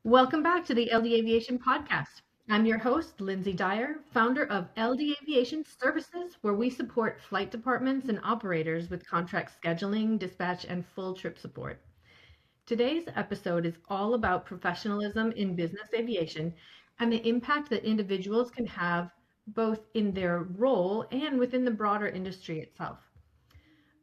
Welcome back to the LD Aviation Podcast. I'm your host, Lindsay Dyer, founder of LD Aviation Services, where we support flight departments and operators with contract scheduling, dispatch, and full trip support. Today's episode is all about professionalism in business aviation and the impact that individuals can have both in their role and within the broader industry itself.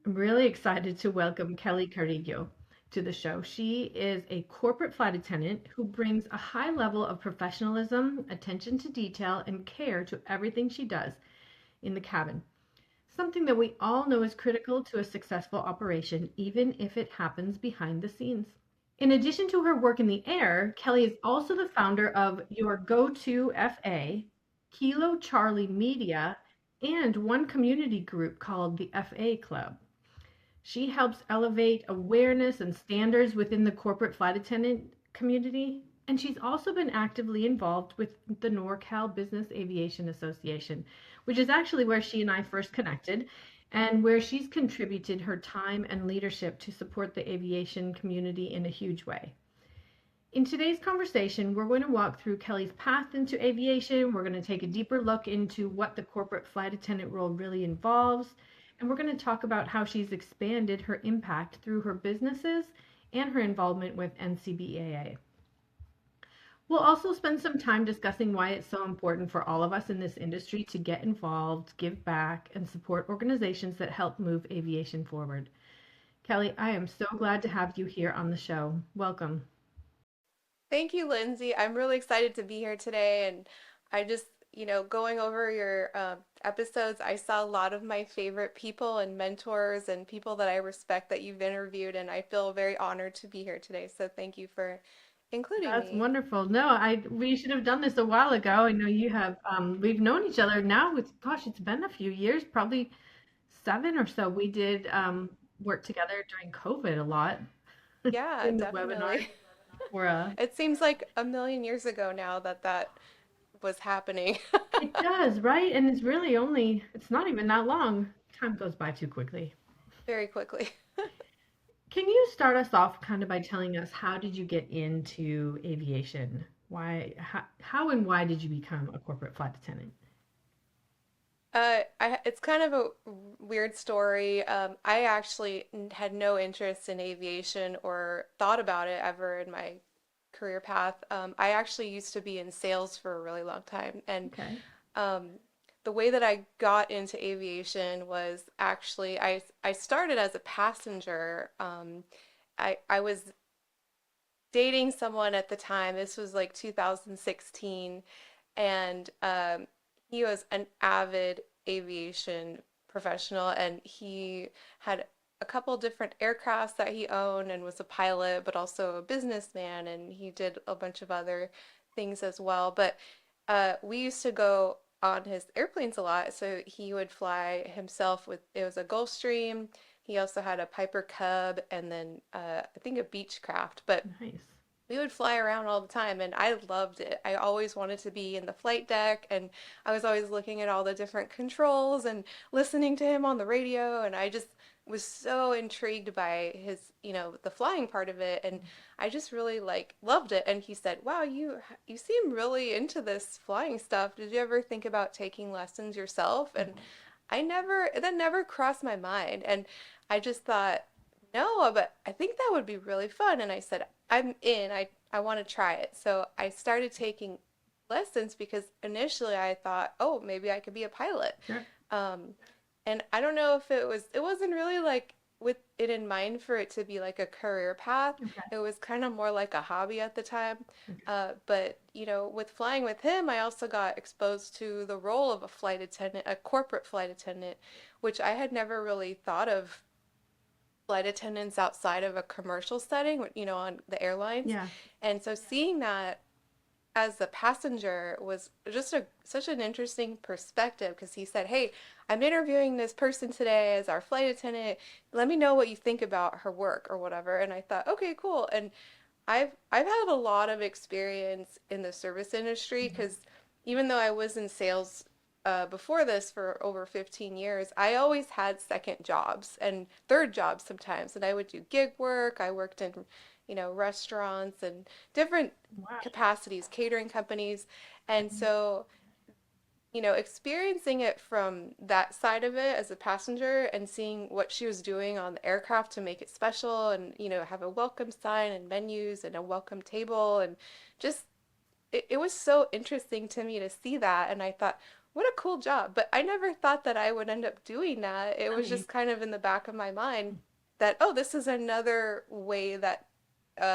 I'm really excited to welcome Kelly Carrillo to the show. She is a corporate flight attendant who brings a high level of professionalism, attention to detail, and care to everything she does in the cabin. Something that we all know is critical to a successful operation, even if it happens behind the scenes. In addition to her work in the air, Kelly is also the founder of Your Go-To FA, kilocharliemedia, and one community group called the FA Club. She helps elevate awareness and standards within the corporate flight attendant community, and she's also been actively involved with the NorCal Business Aviation Association, which is actually where she and I first connected, and where she's contributed her time and leadership to support the aviation community in a huge way. In today's conversation, we're going to walk through Kelly's path into aviation. We're going to take a deeper look into what the corporate flight attendant role really involves. And we're going to talk about how she's expanded her impact through her businesses and her involvement with NCBAA. We'll also spend some time discussing why it's so important for all of us in this industry to get involved, give back, and support organizations that help move aviation forward. Kelly, I am so glad to have you here on the show. Welcome. Thank you, Lindsay. I'm really excited to be here today. And I just, going over your episodes, I saw a lot of my favorite people and mentors and people that I respect that you've interviewed. And I feel very honored to be here today. So thank you for including That's me. wonderful. No, we should have done this a while ago. I know you have we've known each other now. It's been a few years, probably 7 or so. We did work together during COVID a lot, Yeah, doing the webinars definitely. for It seems like a million years ago now that was happening. it does, right? And it's not even that long. Time goes by too quickly. Very quickly. Can you start us off kind of by telling us how did you get into aviation? How and why did you become a corporate flight attendant? It's kind of a weird story. I actually had no interest in aviation or thought about it ever in my career path. I actually used to be in sales for a really long time, and Okay. um, the way that I got into aviation was actually I started as a passenger. I was dating someone at the time. This was like 2016, and he was an avid aviation professional, and he had a couple different aircrafts that he owned and was a pilot, but also a businessman, and he did a bunch of other things as well. But we used to go on his airplanes a lot, so he would fly himself with it was a Gulfstream. He also had a Piper Cub and then I think a Beechcraft, but Nice. we would fly around all the time and I loved it. I always wanted to be in the flight deck and I was always looking at all the different controls and listening to him on the radio and I just was so intrigued by his, the flying part of it and I just really like loved it and he said, "Wow, you seem really into this flying stuff. Did you ever think about taking lessons yourself?" And that never crossed my mind and I just thought, "No, but I think that would be really fun." And I said, I'm in. I want to try it. So I started taking lessons because initially I thought, oh, maybe I could be a pilot. Sure. Um, and I don't know if it wasn't really like with it in mind for it to be like a career path. Okay. It was kind of more like a hobby at the time. Okay. But, with flying with him, I also got exposed to the role of a flight attendant, a corporate flight attendant, which I had never really thought of flight attendants outside of a commercial setting, on the airlines. Yeah. And so seeing that as a passenger was just such an interesting perspective because he said, "Hey, I'm interviewing this person today as our flight attendant. Let me know what you think about her work or whatever." And I thought, "Okay, cool." And I've had a lot of experience in the service industry because even though I was in sales before this for over 15 years, I always had second jobs and third jobs sometimes. And I would do gig work. I worked in, restaurants and different Wow. capacities, catering companies. And so, experiencing it from that side of it as a passenger and seeing what she was doing on the aircraft to make it special and, have a welcome sign and menus and a welcome table and just it was so interesting to me to see that. And I thought, what a cool job. But I never thought that I would end up doing that. It was Right. just kind of in the back of my mind that, oh, this is another way that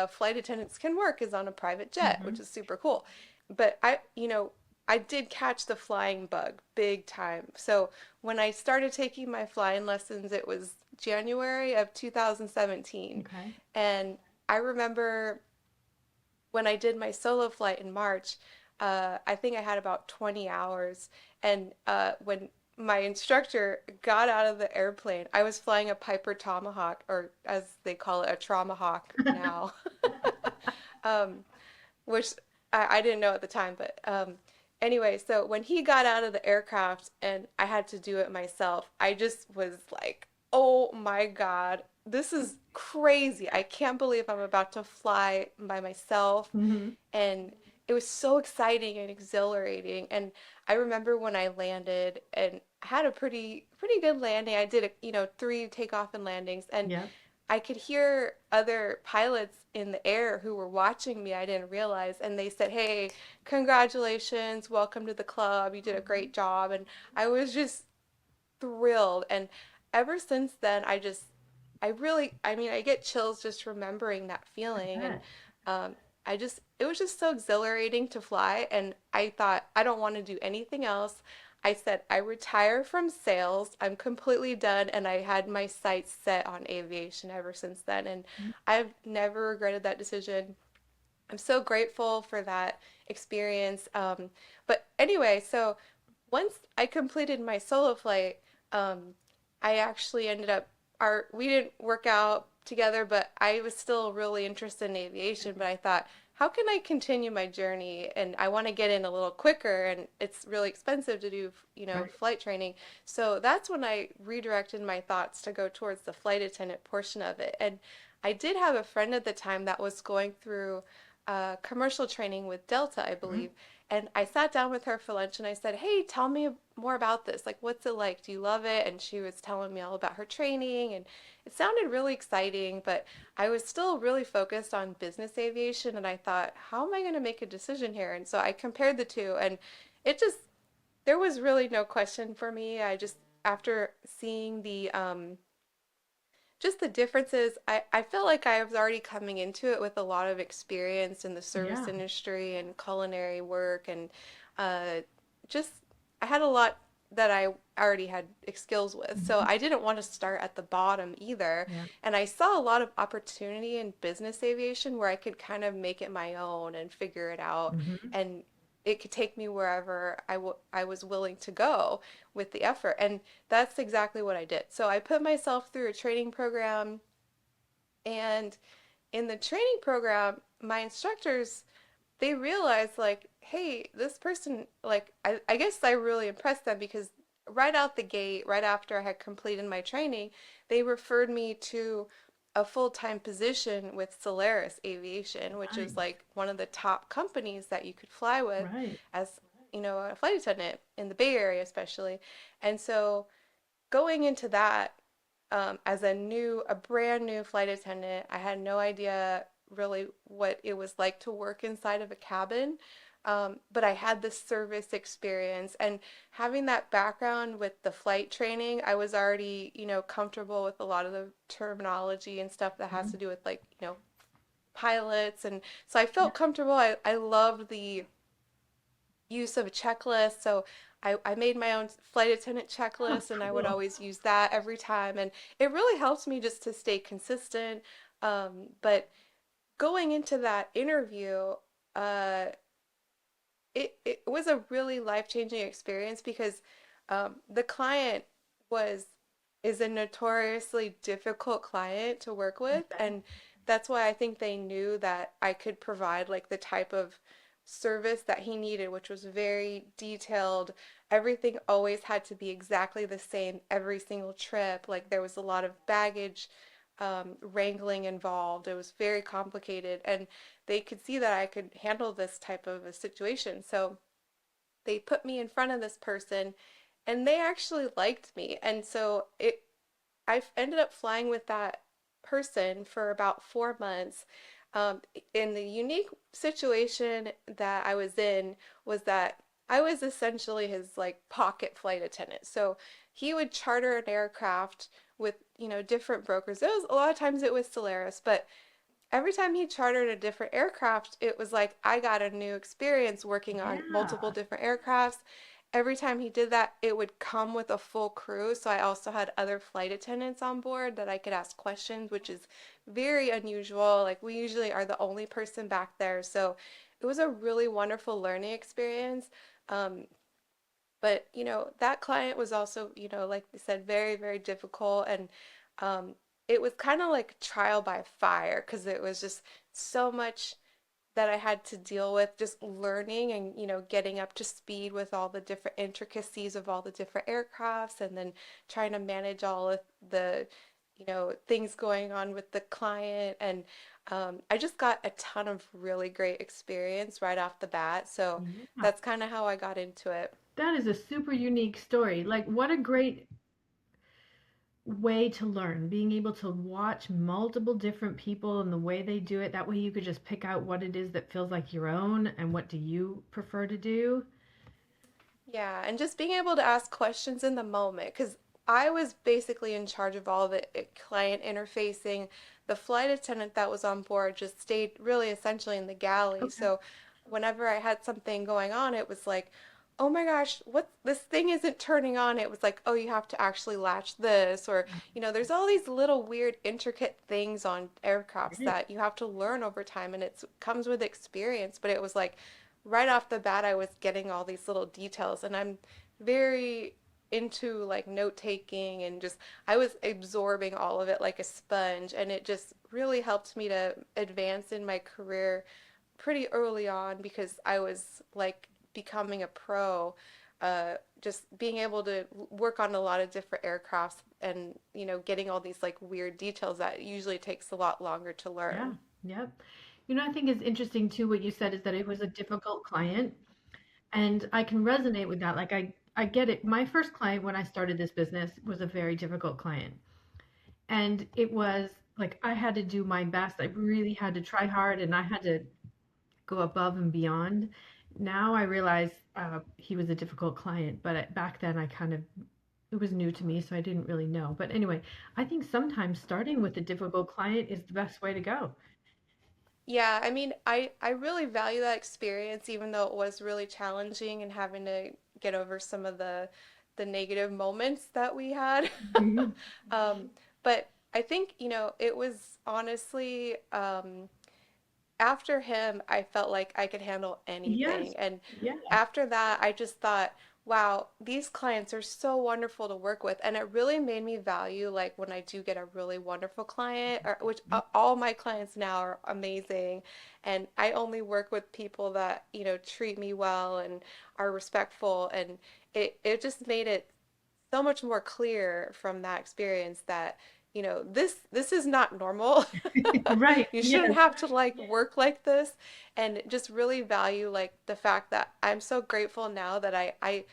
flight attendants can work is on a private jet, which Hmm. is super cool. But I did catch the flying bug big time. So when I started taking my flying lessons, it was January of 2017. Okay. And I remember when I did my solo flight in March, I think I had about 20 hours. And when my instructor got out of the airplane, I was flying a Piper Tomahawk, or as they call it, a Traumahawk now, um, which I didn't know at the time. But anyway, so when he got out of the aircraft and I had to do it myself, I just was like, oh my God, this is crazy. I can't believe I'm about to fly by myself. Hmm. And it was so exciting and exhilarating. And I remember when I landed and had a pretty good landing. I did 3 takeoff and landings, and Yep. I could hear other pilots in the air who were watching me. I didn't realize, and they said, "Hey, congratulations, welcome to the club. You did a great job." And I was just thrilled. And ever since then, I really, I mean, I get chills just remembering that I feeling. And bet. it was just so exhilarating to fly. And I thought, I don't want to do anything else. I said, I retire from sales. I'm completely done. And I had my sights set on aviation ever since then. And I've never regretted that decision. I'm so grateful for that experience. But anyway, so once I completed my solo flight, I actually ended up we didn't work out together, but I was still really interested in aviation. But I thought, how can I continue my journey? And I want to get in a little quicker, and it's really expensive to do, Right. flight training. So that's when I redirected my thoughts to go towards the flight attendant portion of it. And I did have a friend at the time that was going through commercial training with Delta, I Mhm. believe. And I sat down with her for lunch and I said, "Hey, tell me more about this. Like, what's it like? Do you love it?" And she was telling me all about her training, and it sounded really exciting, but I was still really focused on business aviation. And I thought, how am I going to make a decision here? And so I compared the two, and it just, there was really no question for me. I just, after seeing just the differences, I felt like I was already coming into it with a lot of experience in the service Yeah. industry and culinary work, and uh, just I had a lot that I already had skills with. So Hmm. I didn't want to start at the bottom either. Yeah. And I saw a lot of opportunity in business aviation where I could kind of make it my own and figure it out. Hmm. And it could take me wherever I was willing to go with the effort. And that's exactly what I did. So I put myself through a training program, and in the training program, my instructors, they realized like, hey, this person, like, I guess I really impressed them because right out the gate, right after I had completed my training, they referred me to a full-time position with Solaris Aviation, which is Nice. like one of the top companies that you could fly with Right. as, a flight attendant in the Bay Area, especially. And so going into that, as a brand new flight attendant, I had no idea really what it was like to work inside of a cabin. But I had this service experience, and having that background with the flight training, I was already, comfortable with a lot of the terminology and stuff that has Mhm. to do with like, pilots. And so I Yeah. felt comfortable. I loved the use of a checklist. So I made my own flight attendant Oh, checklist, and I would cool. always use that every time. And it really helps me just to stay consistent. But going into that interview, uh, it was a really life-changing experience because the client was is a notoriously difficult client to work I with, bet. and that's why I think they knew that I could provide like the type of service that he needed, which was very detailed. Everything always had to be exactly the same every single trip. Like there was a lot of baggage wrangling involved. It was very complicated, and they could see that I could handle this type of a situation. So they put me in front of this person, and they actually liked me. And so I ended up flying with that person for about 4 months. In the unique situation that I was in was that I was essentially his like pocket flight attendant. So he would charter an aircraft with, different brokers. It was a lot of times it was Solaris, but every time he chartered a different aircraft, it was like I got a new experience working on multiple Yeah. different aircrafts. Every time he did that, it would come with a full crew. So I also had other flight attendants on board that I could ask questions, which is very unusual. Like we usually are the only person back there. So it was a really wonderful learning experience. Um, but that client was also, like I said, very, very difficult. And um, it was kind of like trial by fire because it was just so much that I had to deal with, just learning and, getting up to speed with all the different intricacies of all the different aircrafts, and then trying to manage all of the, things going on with the client. And I just got a ton of really great experience right off the bat. So Yeah. that's kind of how I got into it. That is a super unique story. Like, what a great way to learn, being able to watch multiple different people and the way they do it. That way you could just pick out what it is that feels like your own and what do you prefer to do. Yeah, and just being able to ask questions in the moment, because I was basically in charge of all the client interfacing. The flight attendant that was on board just stayed really essentially in the galley. Okay. So whenever I had something going on, it was like, oh my gosh, what this thing isn't turning on. It was like, oh, you have to actually latch this, or there's all these little weird intricate things on aircrafts Right. that you have to learn over time, and it comes with experience. But it was like right off the bat, I was getting all these little details, and I'm very into like note taking, and just I was absorbing all of it like a sponge, and it just really helped me to advance in my career pretty early on because I was like becoming a pro, just being able to work on a lot of different aircrafts, and getting all these like weird details that usually takes a lot longer to Yeah. learn. Yep. I think is interesting too, what you said is that it was a difficult client. And I can resonate with that. Like I get it. My first client when I started this business was a very difficult client. And it was like I had to do my best. I really had to try hard and I had to go above and beyond. Now I realize he was a difficult client, but back then it was new to me, so I didn't really know. But anyway, I think sometimes starting with a difficult client is the best way to go. Yeah, I mean, I really value that experience, even though it was really challenging and having to get over some of the negative moments that we had. Mhm. Um, but I think, it was honestly, after him, I felt like I could handle Yes. anything. And Yeah. after that, I just thought, wow, these clients are so wonderful to work with. And it really made me value like when I do get a really wonderful client, or which all my clients now are amazing. And I only work with people that, treat me well and are respectful. And it just made it so much more clear from that experience that this is not normal. Right. You shouldn't Yes. have to like work like this, and just really value like the fact that I'm so grateful now that I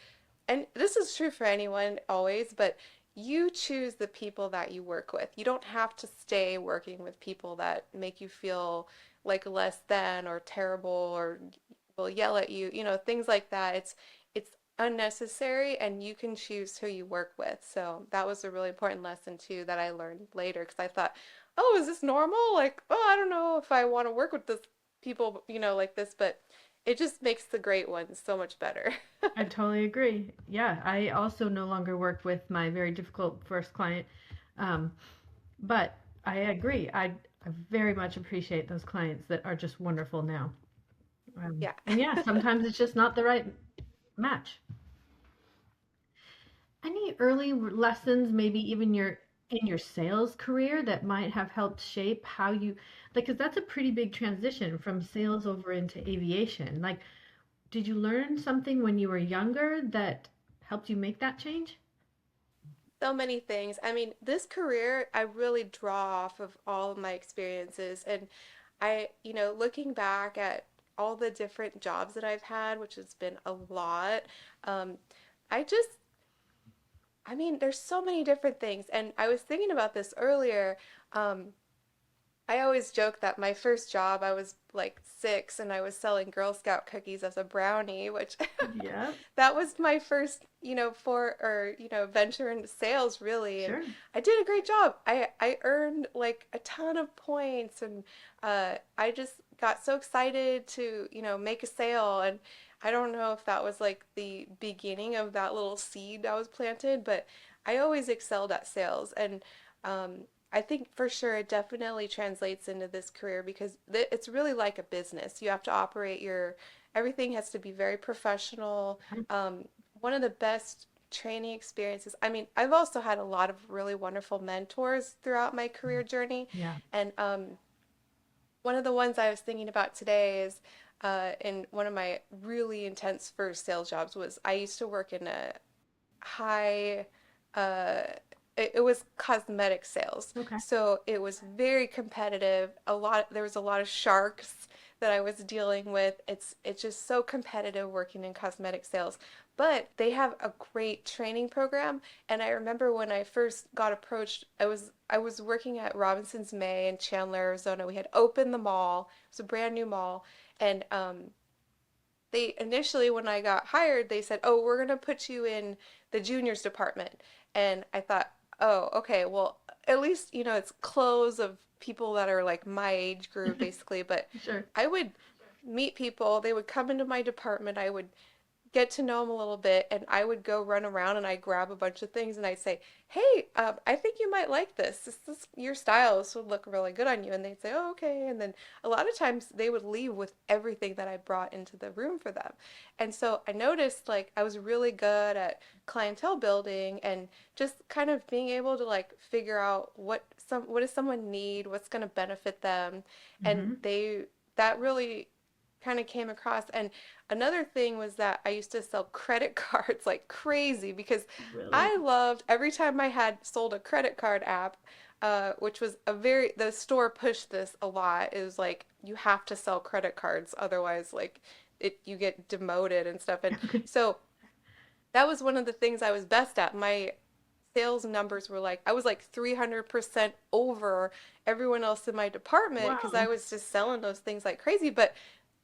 and this is true for anyone always, but you choose the people that you work with. You don't have to stay working with people that make you feel like less than or terrible or will yell at you, things like that. It's unnecessary, and you can choose who you work with. So that was a really important lesson too that I learned later, because I thought, oh, is this normal? Like, oh, I don't know if I want to work with this people, like this, but it just makes the great ones so much better. I totally agree. Yeah, I also no longer work with my very difficult first client. Um, but I agree. I very much appreciate those clients that are just wonderful now. Yeah. And yeah, sometimes it's just not the right match. Any early lessons, maybe even in your sales career that might have helped shape how you like, because that's a pretty big transition from sales over into aviation. Like, did you learn something when you were younger that helped you make that change? So many things. I mean, this career, I really draw off of all of my experiences. And looking back at all the different jobs that I've had, which has been a lot, um, I just, I mean, there's so many different things. And I was thinking about this earlier. Um, I always joke that my first job, I was like 6 and I was selling Girl Scout cookies as a brownie, which Yeah, that was my first, venture into sales really. And sure. I did a great job. I earned like a ton of points and I just got so excited to, make a sale. And I don't know if that was like the beginning of that little seed that was planted, but I always excelled at sales. And I think for sure it definitely translates into this career because it's really like a business. You have to operate everything has to be very professional. One of the best training experiences. I mean, I've also had a lot of really wonderful mentors throughout my career journey. Yeah. And one of the ones I was thinking about today is in one of my really intense first sales jobs was I used to work in a high uh it was cosmetic sales. Okay. So it was very competitive. There was a lot of sharks that I was dealing with. It's just so competitive working in cosmetic sales. But they have a great training program. And I remember when I first got approached, I was working at Robinson's May in Chandler, Arizona. We had opened the mall. It was a brand new mall. And they initially, when I got hired, they said, "Oh, we're gonna put you in the juniors department." And I thought, "Oh, okay, well, at least, it's clothes of people that are like my age group, basically." But Sure. I would meet people, they would come into my department, I would get to know them a little bit, and I would go run around and I'd grab a bunch of things and I'd say, "Hey, I think you might like this. This your style. This would look really good on you." And they'd say, "Oh, okay." And then a lot of times they would leave with everything that I brought into the room for them. And so I noticed like I was really good at clientele building and just kind of being able to like figure out what does someone need, what's going to benefit them, and Mm-hmm. that really kind of came across. And another thing was that I used to sell credit cards like crazy because Really? I loved every time I had sold a credit card app, which was the store pushed this a lot. It was like, you have to sell credit cards, otherwise, like, you get demoted and stuff. And Okay. so that was one of the things I was best at. My sales numbers were like, I was like 300% over everyone else in my department because I Wow. was just selling those things like crazy. But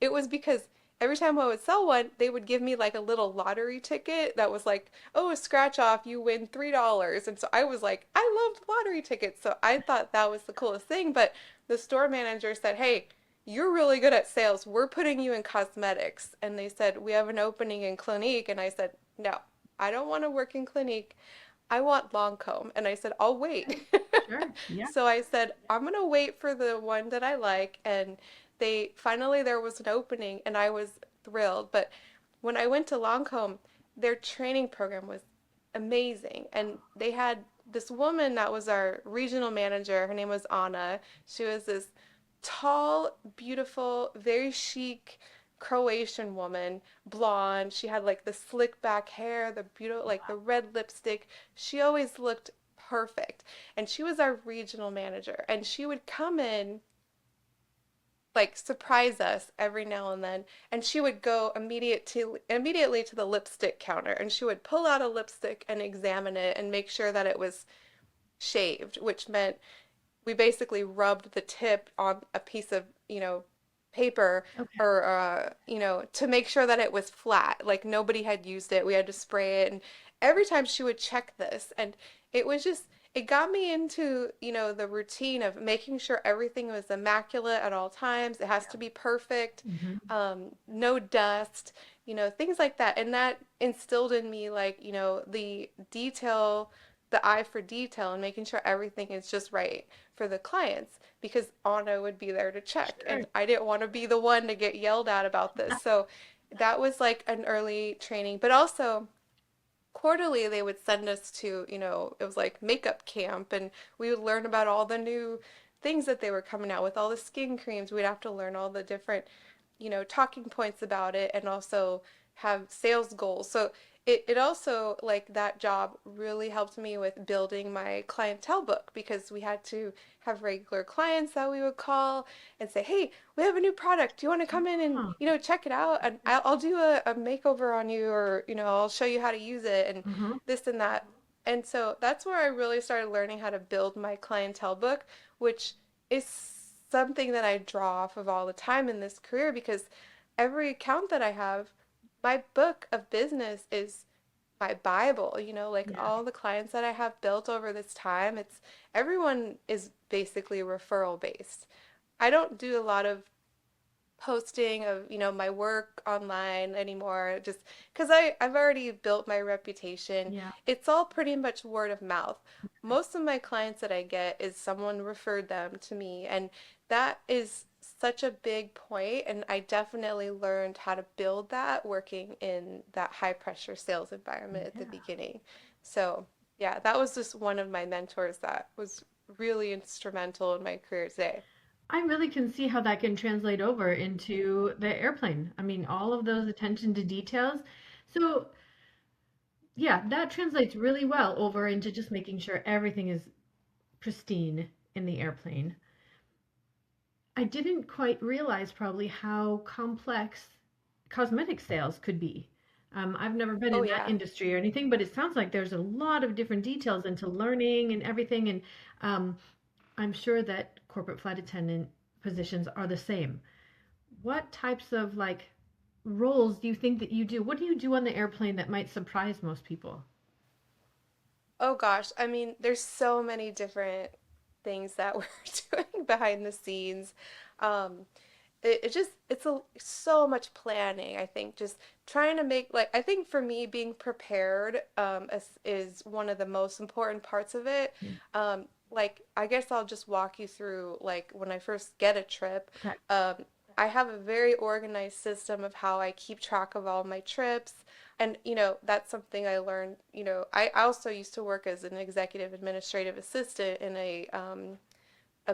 it was because every time I would sell one, they would give me like a little lottery ticket that was like, "Oh, a scratch off, you win $3." And so I was like, I loved lottery tickets. So I thought that was the coolest thing. But the store manager said, "Hey, you're really good at sales. We're putting you in cosmetics." And they said, "We have an opening in Clinique." And I said, "No, I don't want to work in Clinique. I want Lancome." And I said, "I'll wait." Sure. Yeah. So I said, "I'm gonna wait for the one that I like." And there was an opening and I was thrilled. But when I went to Lancome, their training program was amazing. And they had this woman that was our regional manager. Her name was Anna. She was this tall, beautiful, very chic Croatian woman, blonde. She had like the slick back hair, the beautiful, like the red lipstick. She always looked perfect. And she was our regional manager. And she would come in, like surprise us every now and then, and she would go immediately to the lipstick counter and she would pull out a lipstick and examine it and make sure that it was shaved, which meant we basically rubbed the tip on a piece of, paper, Okay. or to make sure that it was flat, like nobody had used it. We had to spray it, and every time she would check this, and it was just it got me into, the routine of making sure everything was immaculate at all times. It has to be perfect, Mm-hmm. no dust, things like that. And that instilled in me, like, the eye for detail and making sure everything is just right for the clients because Anna would be there to check. Sure. And I didn't want to be the one to get yelled at about this. So that was like an early training. But also, quarterly they would send us to, it was like makeup camp, and we would learn about all the new things that they were coming out with, all the skin creams. We'd have to learn all the different, talking points about it, and also have sales goals. So it also, like, that job really helped me with building my clientele book, because we had to have regular clients that we would call and say, hey, we have a new product. Do you want to come in and, Oh, check it out? And I'll do a makeover on you, or, I'll show you how to use it and uh-huh. this and that. And so that's where I really started learning how to build my clientele book, which is something that I draw off of all the time in this career, because every account that I have, my book of business is my Bible, like Yeah. all the clients that I have built over this time, it's everyone is basically referral based. I don't do a lot of posting of, my work online anymore, just because I've already built my reputation. Yeah. It's all pretty much word of mouth. Most of my clients that I get is someone referred them to me, and that is such a big point, and I definitely learned how to build that working in that high pressure sales environment at the Yeah. beginning. So, yeah, that was just one of my mentors that was really instrumental in my career today. I really can see how that can translate over into the airplane. I mean, all of those attention to details. So, yeah, that translates really well over into just making sure everything is pristine in the airplane. I didn't quite realize probably how complex cosmetic sales could be. I've never been Oh in that yeah. industry or anything, but it sounds like there's a lot of different details into learning and everything. And um, I'm sure that corporate flight attendant positions are the same. What types of like roles do you think that you do? What do you do on the airplane that might surprise most people? Oh gosh, I mean, there's so many different things that we're doing behind the scenes. Um, it's so much planning, I think, just trying to make, like, I think for me, being prepared is one of the most important parts of it. Yeah. Like, I guess I'll just walk you through, like, when I first get a trip. Okay. um, I have a very organized system of how I keep track of all my trips. And, that's something I learned. I also used to work as an executive administrative assistant in a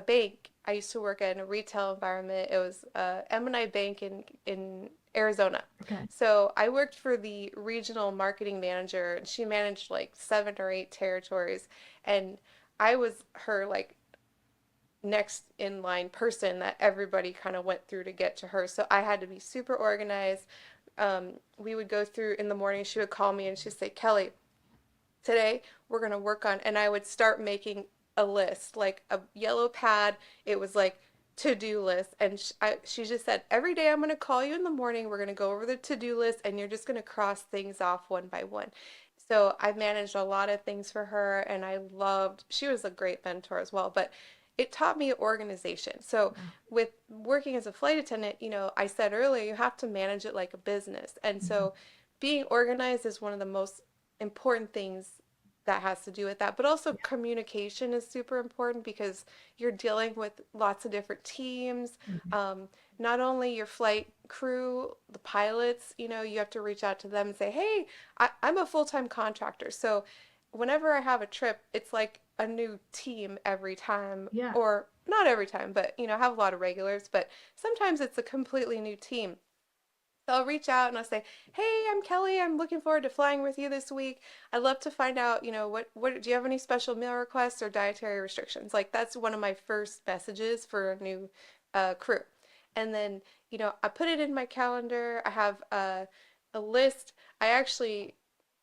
bank. I used to work in a retail environment. It was M&I Bank in Arizona. Okay. So I worked for the regional marketing manager, and she managed like 7 or 8 territories. And I was her, like, next in line person that everybody kind of went through to get to her. So I had to be super organized. We would go through in the morning. She would call me and she'd say, Kelly, today we're going to work on, and I would start making a list, like a yellow pad. It was like to-do list. And she just said, every day I'm going to call you in the morning. We're going to go over the to-do list, and you're just going to cross things off one by one. So I managed a lot of things for her, and she was a great mentor as well, but it taught me organization. So Wow. with working as a flight attendant, I said earlier, you have to manage it like a business. And Mhm. so being organized is one of the most important things that has to do with that. But also Yeah. communication is super important, because you're dealing with lots of different teams. Mhm. Um, Not only your flight crew, the pilots, you have to reach out to them and say, hey, I'm a full-time contractor. So whenever I have a trip, it's like a new team every time, Yeah. or not every time, but I have a lot of regulars, but sometimes it's a completely new team. So I'll reach out and I'll say, "Hey, I'm Kelly. I'm looking forward to flying with you this week. I'd love to find out, what do you have any special meal requests or dietary restrictions?" Like, that's one of my first messages for a new crew. And then, I put it in my calendar. I have a list. I actually,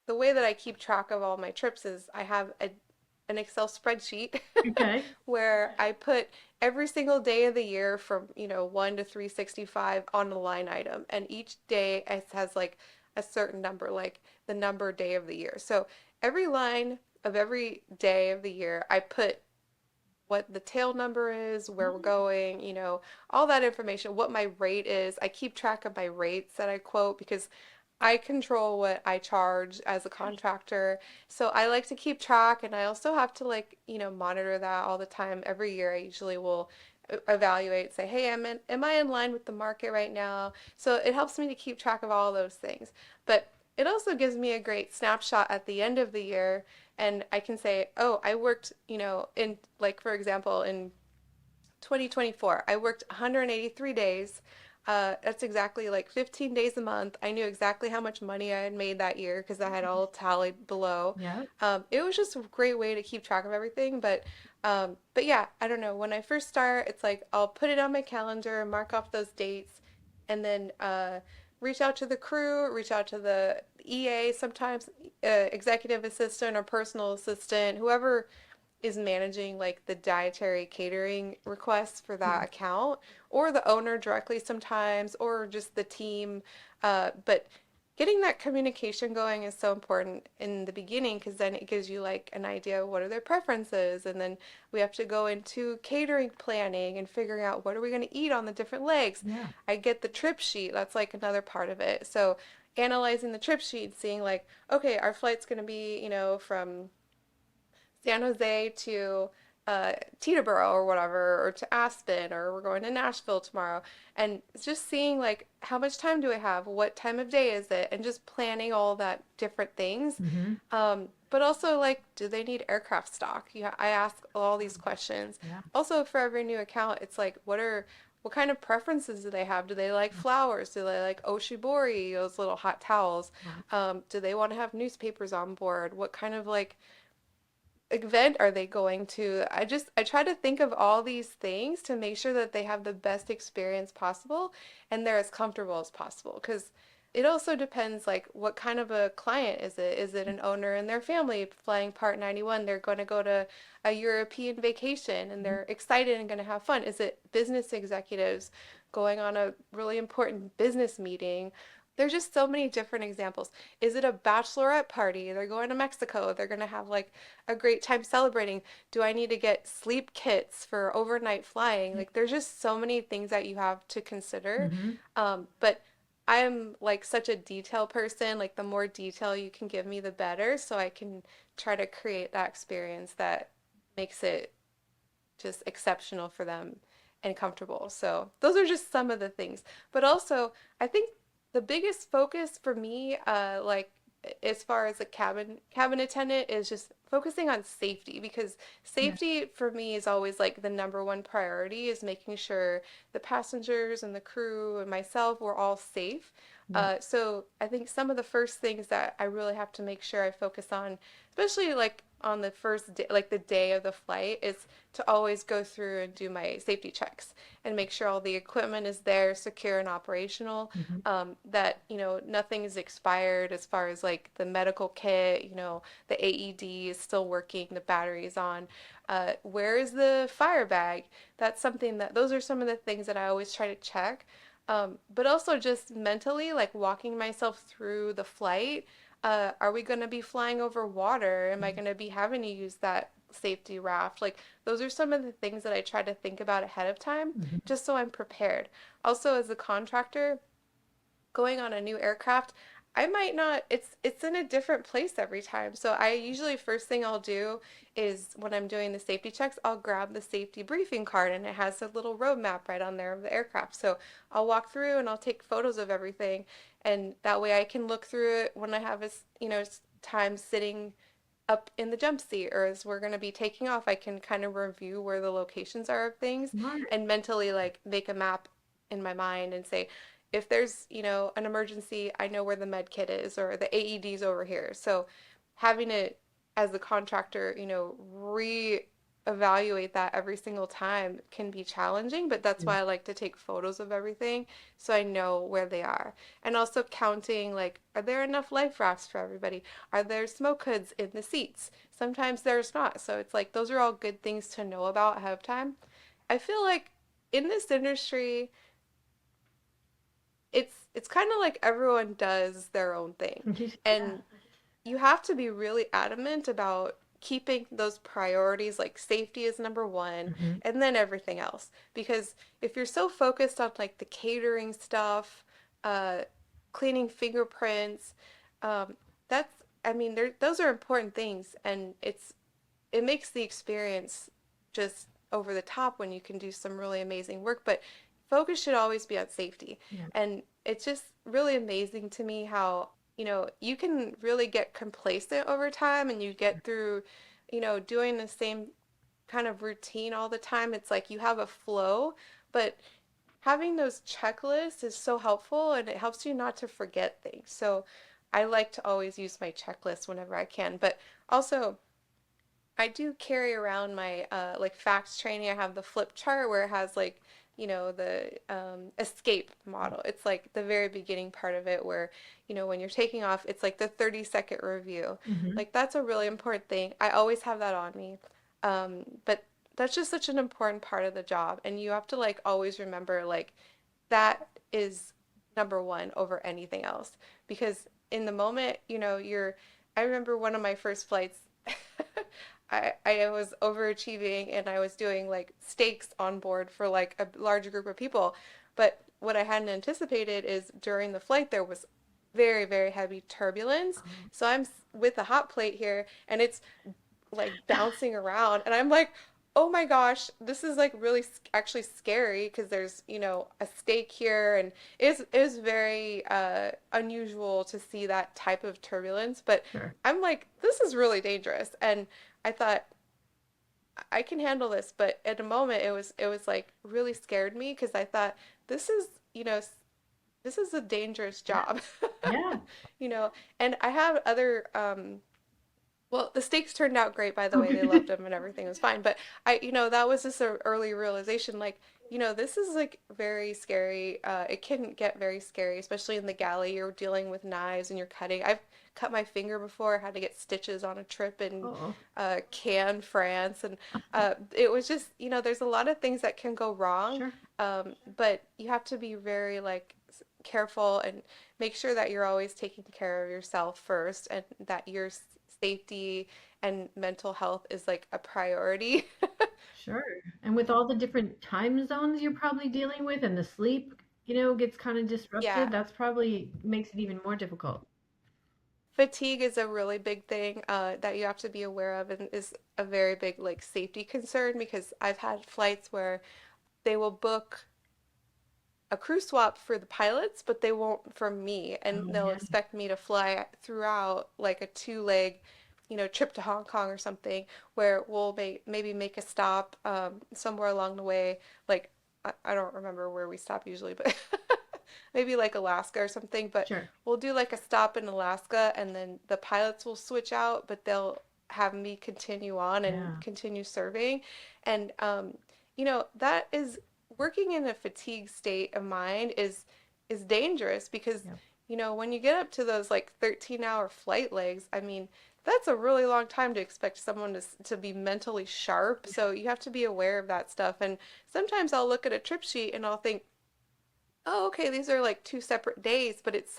the way that I keep track of all my trips is I have an Excel spreadsheet Okay. where I put every single day of the year from, 1 to 365 on a line item. And each day it has like a certain number, like the number day of the year. So every line of every day of the year, I put what the tail number is, where we're going, all that information, what my rate is. I keep track of my rates that I quote, because I control what I charge as a contractor. So I like to keep track, and I also have to, like, monitor that all the time. Every year I usually will evaluate, say, hey, am I in line with the market right now? So it helps me to keep track of all those things. But it also gives me a great snapshot at the end of the year, and I can say, oh, I worked, in, like, for example, in 2024, I worked 183 days. That's exactly like 15 days a month. I knew exactly how much money I had made that year because I had all tallied below. Yeah. It was just a great way to keep track of everything. But yeah, I don't know. When I first start, it's like I'll put it on my calendar, mark off those dates, and then reach out to the crew, reach out to the EA, sometimes executive assistant or personal assistant, whoever is managing like the dietary catering requests for that account, or the owner directly sometimes, or just the team. But getting that communication going is so important in the beginning because then it gives you like an idea of what are their preferences, and then we have to go into catering planning and figuring out what are we going to eat on the different legs. Yeah. I get the trip sheet, that's like another part of it. So analyzing the trip sheet, seeing like, okay, our flight's going to be, from San Jose to Teterboro or whatever, or to Aspen, or we're going to Nashville tomorrow. And it's just seeing like how much time do I have? What time of day is it? And just planning all that different things. Mm-hmm. But also like, do they need aircraft stock? Yeah, I ask all these questions. Yeah. Also for every new account, it's like, what kind of preferences do they have? Do they like flowers? Do they like oshibori, those little hot towels? Do they want to have newspapers on board? What kind of like event are they going to? I try to think of all these things to make sure that they have the best experience possible and they're as comfortable as possible, because it also depends like what kind of a client is it? Is it an owner and their family flying Part 91? They're going to go to a European vacation and they're excited and going to have fun. Is it business executives going on a really important business meeting? There's just so many different examples. Is it a bachelorette party? They're going to Mexico. They're going to have like a great time celebrating. Do I need to get sleep kits for overnight flying? Like there's just so many things that you have to consider. Mm-hmm. But I'm like such a detail person. Like the more detail you can give me, the better. So I can try to create that experience that makes it just exceptional for them and comfortable. So those are just some of the things. But also, I think the biggest focus for me, like as far as a cabin attendant, is just focusing on safety, because Yeah. safety for me is always like the number one priority, is making sure the passengers and the crew and myself, we're all safe. Yeah. So I think some of the first things that I really have to make sure I focus on, especially like on the first day, like the day of the flight, is to always go through and do my safety checks and make sure all the equipment is there, secure and operational, Mm-hmm. that, nothing is expired as far as like the medical kit, the AED is still working, the battery is on. Where is the fire bag? Those are some of the things that I always try to check. But also just mentally, like walking myself through the flight. Are we going to be flying over water? Am I going to be having to use that safety raft? Like, those are some of the things that I try to think about ahead of time, Mm-hmm. just so I'm prepared. Also, as a contractor, going on a new aircraft, I might not, it's in a different place every time. So I usually, first thing I'll do is when I'm doing the safety checks, I'll grab the safety briefing card and it has a little roadmap right on there of the aircraft. So I'll walk through and I'll take photos of everything, and that way I can look through it when I have time sitting up in the jump seat, or as we're going to be taking off, I can kind of review where the locations are of things Smart. and mentally like make a map in my mind and say, if there's, an emergency, I know where the med kit is, or the AED's over here. So having it as a contractor, re-evaluate that every single time can be challenging, but that's Yeah. why I like to take photos of everything so I know where they are. And also counting, like, are there enough life rafts for everybody? Are there smoke hoods in the seats? Sometimes there's not. So it's like, those are all good things to know about ahead of time. I feel like in this industry, it's kind of like everyone does their own thing. Yeah. And you have to be really adamant about keeping those priorities, like safety is number one, Mm-hmm. and then everything else. Because if you're so focused on like the catering stuff, uh, cleaning fingerprints, um, that's, I mean, those are important things, and it makes the experience just over the top when you can do some really amazing work. But focus should always be on safety. Yeah. And it's just really amazing to me how, you can really get complacent over time, and you get through, doing the same kind of routine all the time. It's like you have a flow, but having those checklists is so helpful, and it helps you not to forget things. So I like to always use my checklist whenever I can. But also, I do carry around my like facts training. I have the flip chart where it has like, the escape model. It's like the very beginning part of it where, when you're taking off, it's like the 30-second review. Hmm. Like that's a really important thing. I always have that on me. But that's just such an important part of the job. And you have to like always remember like that is number one over anything else. Because in the moment, I remember one of my first flights. I was overachieving and I was doing like stakes on board for like a large group of people. But what I hadn't anticipated is during the flight there was very, very heavy turbulence. So I'm with the hot plate here and it's like bouncing around and I'm like, oh my gosh, this is like really actually scary because there's, a stake here and it is very unusual to see that type of turbulence. But Sure. I'm like, this is really dangerous. And I thought I can handle this, but at the moment it was like really scared me because I thought this is, this is a dangerous Yeah. job. Yeah. you know, and I have other well, the steaks turned out great, by the way. They Okay. loved them and everything was fine. But that was just an early realization, like, this is like very scary. It can get very scary, especially in the galley. You're dealing with knives and you're cutting. I've cut my finger before. I had to get stitches on a trip in Oh, Cannes, France, and it was just, there's a lot of things that can go wrong. sure. But you have to be very like careful and make sure that you're always taking care of yourself first and that your safety and mental health is like a priority. Sure. And with all the different time zones you're probably dealing with and the sleep, gets kind of disrupted, Yeah. that's probably makes it even more difficult. Fatigue is a really big thing that you have to be aware of and is a very big like safety concern because I've had flights where they will book a crew swap for the pilots, but they won't for me, and Oh, they'll yeah. expect me to fly throughout like a two-leg, trip to Hong Kong or something, where we'll maybe make a stop somewhere along the way. Like I don't remember where we stop usually, but maybe like Alaska or something. But Sure. we'll do like a stop in Alaska, and then the pilots will switch out, but they'll have me continue on and Yeah. continue serving, and that is working in a fatigue state of mind is dangerous because Yep. when you get up to those like 13-hour flight legs, I mean, that's a really long time to expect someone to be mentally sharp. So you have to be aware of that stuff. And sometimes I'll look at a trip sheet and I'll think, oh, okay, these are like two separate days, but it's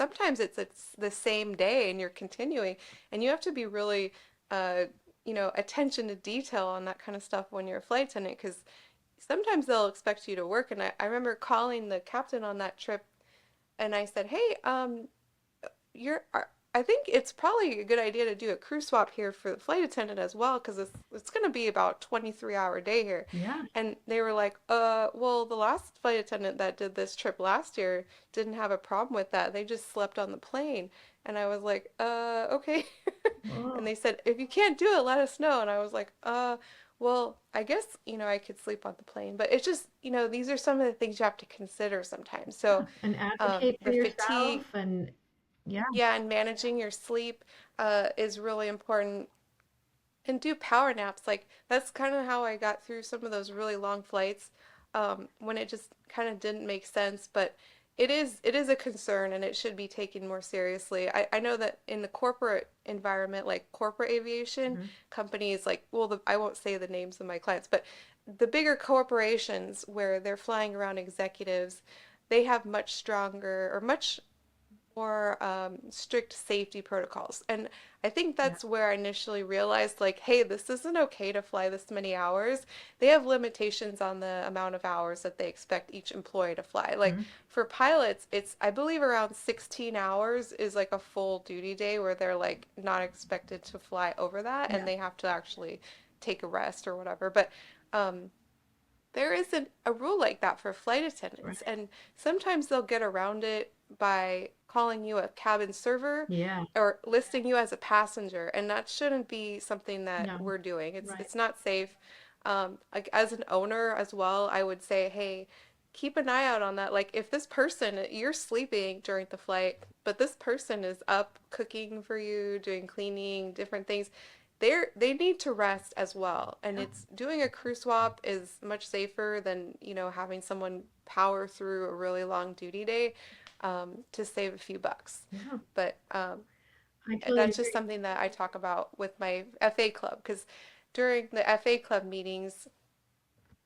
the same day and you're continuing. And you have to be really, uh, attention to detail on that kind of stuff when you're a flight attendant because sometimes they'll expect you to work. And I remember calling the captain on that trip and I said, hey, I think it's probably a good idea to do a crew swap here for the flight attendant as well because it's going to be about 23-hour day here. Yeah. And they were like, well, the last flight attendant that did this trip last year didn't have a problem with that. They just slept on the plane. And I was like, okay. And Oh, they said, if you can't do it, let us know. And I was like, well, I guess, I could sleep on the plane. But it's just, these are some of the things you have to consider sometimes. So, yeah. And advocate for the fatigue, yourself and yeah. yeah, and managing your sleep is really important. And do power naps. Like that's kind of how I got through some of those really long flights when it just kind of didn't make sense. But it is a concern and it should be taken more seriously. I know that in the corporate environment, like corporate aviation, Mhm. companies like, well, I won't say the names of my clients, but the bigger corporations where they're flying around executives, they have much stronger or much more strict safety protocols. And I think Yeah. that's where I initially realized, like, hey, this isn't okay to fly this many hours. They have limitations on the amount of hours that they expect each employee to fly. Like Mhm. for pilots, it's, I believe, around 16 hours is like a full duty day where they're like not expected to fly over that and Yeah. they have to actually take a rest or whatever. But um, there isn't a rule like that for flight Right. attendants, and sometimes they'll get around it by calling you a cabin server Yeah. or listing you as a passenger, and that shouldn't be something that No. we're doing. It's Right. it's not safe. Like as an owner as well, I would say, hey, keep an eye out on that. Like if this person, you're sleeping during the flight, but this person is up cooking for you, doing cleaning, different things, they need to rest as well. And Yeah. it's doing a crew swap is much safer than, having someone power through a really long duty day, to save a few bucks. Yeah. But I totally that's just agree. something that I talk about with my FA club, because during the FA club meetings,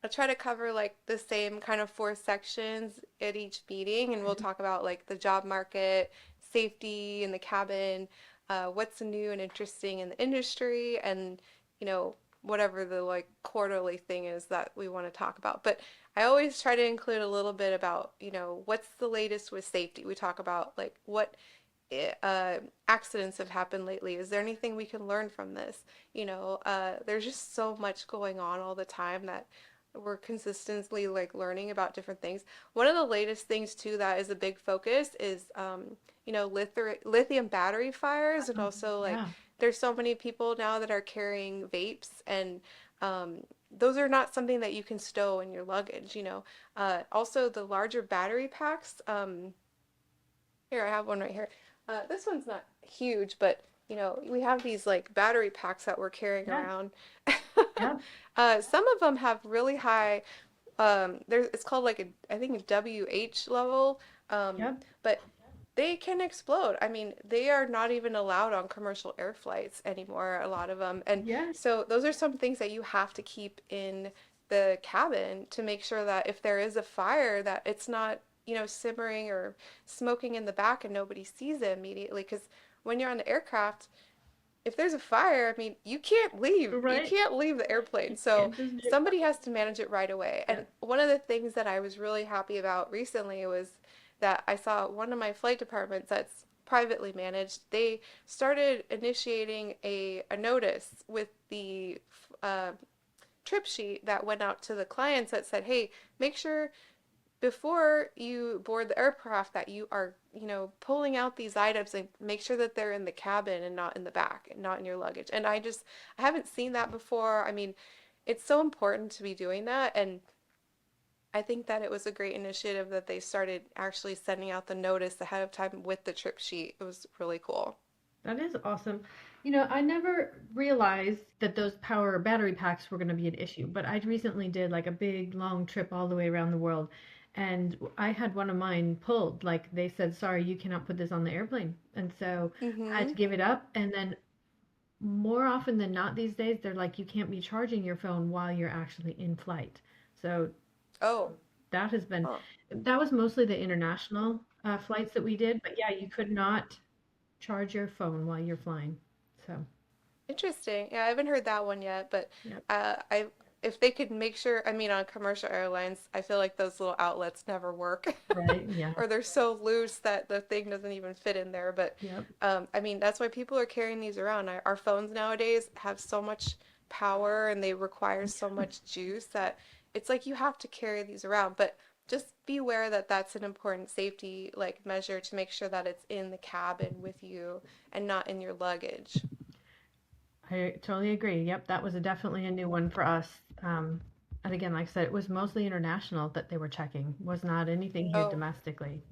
I try to cover like the same kind of four sections at each meeting, and we'll Okay. talk about like the job market, safety in the cabin, what's new and interesting in the industry, and whatever the like quarterly thing is that we want to talk about. But I always try to include a little bit about what's the latest with safety. We talk about like what accidents have happened lately. Is there anything we can learn from this? There's just so much going on all the time that we're consistently like learning about different things. One of the latest things too that is a big focus is lithium battery fires, and Oh, also like yeah. there's so many people now that are carrying vapes, and those are not something that you can stow in your luggage. Also the larger battery packs. Here, I have one right here. This one's not huge, but we have these like battery packs that we're carrying Yes. around. Yep. Some of them have really high, it's called like I think a WH level, um, Yep. but they can explode. I mean, they are not even allowed on commercial air flights anymore, a lot of them. And Yes. so those are some things that you have to keep in the cabin to make sure that if there is a fire, that it's not, simmering or smoking in the back and nobody sees it immediately. Because when you're on the aircraft, if there's a fire, I mean, you can't leave. You Right. can't leave the airplane. You So can't just do somebody has to manage it right away. yeah. And one of the things that I was really happy about recently was that I saw one of my flight departments that's privately managed. They started initiating a notice with the uh, trip sheet that went out to the clients that said, hey, make sure before you board the aircraft that you are, pulling out these items and make sure that they're in the cabin and not in the back and not in your luggage. And I haven't seen that before. I mean, it's so important to be doing that. And I think that it was a great initiative that they started actually sending out the notice ahead of time with the trip sheet. It was really cool. That is awesome. I never realized that those power battery packs were going to be an issue, but I recently did like a big long trip all the way around the world, and I had one of mine pulled. Like they said, sorry, you cannot put this on the airplane. And so I had Mm-hmm. to give it up. And then more often than not these days, they're like, you can't be charging your phone while you're actually in flight. So Oh, that has been, huh. that was mostly the international flights that we did. But yeah, you could not charge your phone while you're flying. So, Interesting. Yeah, I haven't heard that one yet, but yep, I if they could make sure, I mean, on commercial airlines, I feel like those little outlets never work, right, yeah, or they're so loose that the thing doesn't even fit in there. But yep, I mean, that's why people are carrying these around. Our phones nowadays have so much power and they require so much juice that it's like you have to carry these around. But just be aware that that's an important safety like measure to make sure that it's in the cabin with you and not in your luggage. I totally agree. Yep, that was definitely a new one for us. And again, like I said, it was mostly international that they were checking, was not anything here Oh. domestically.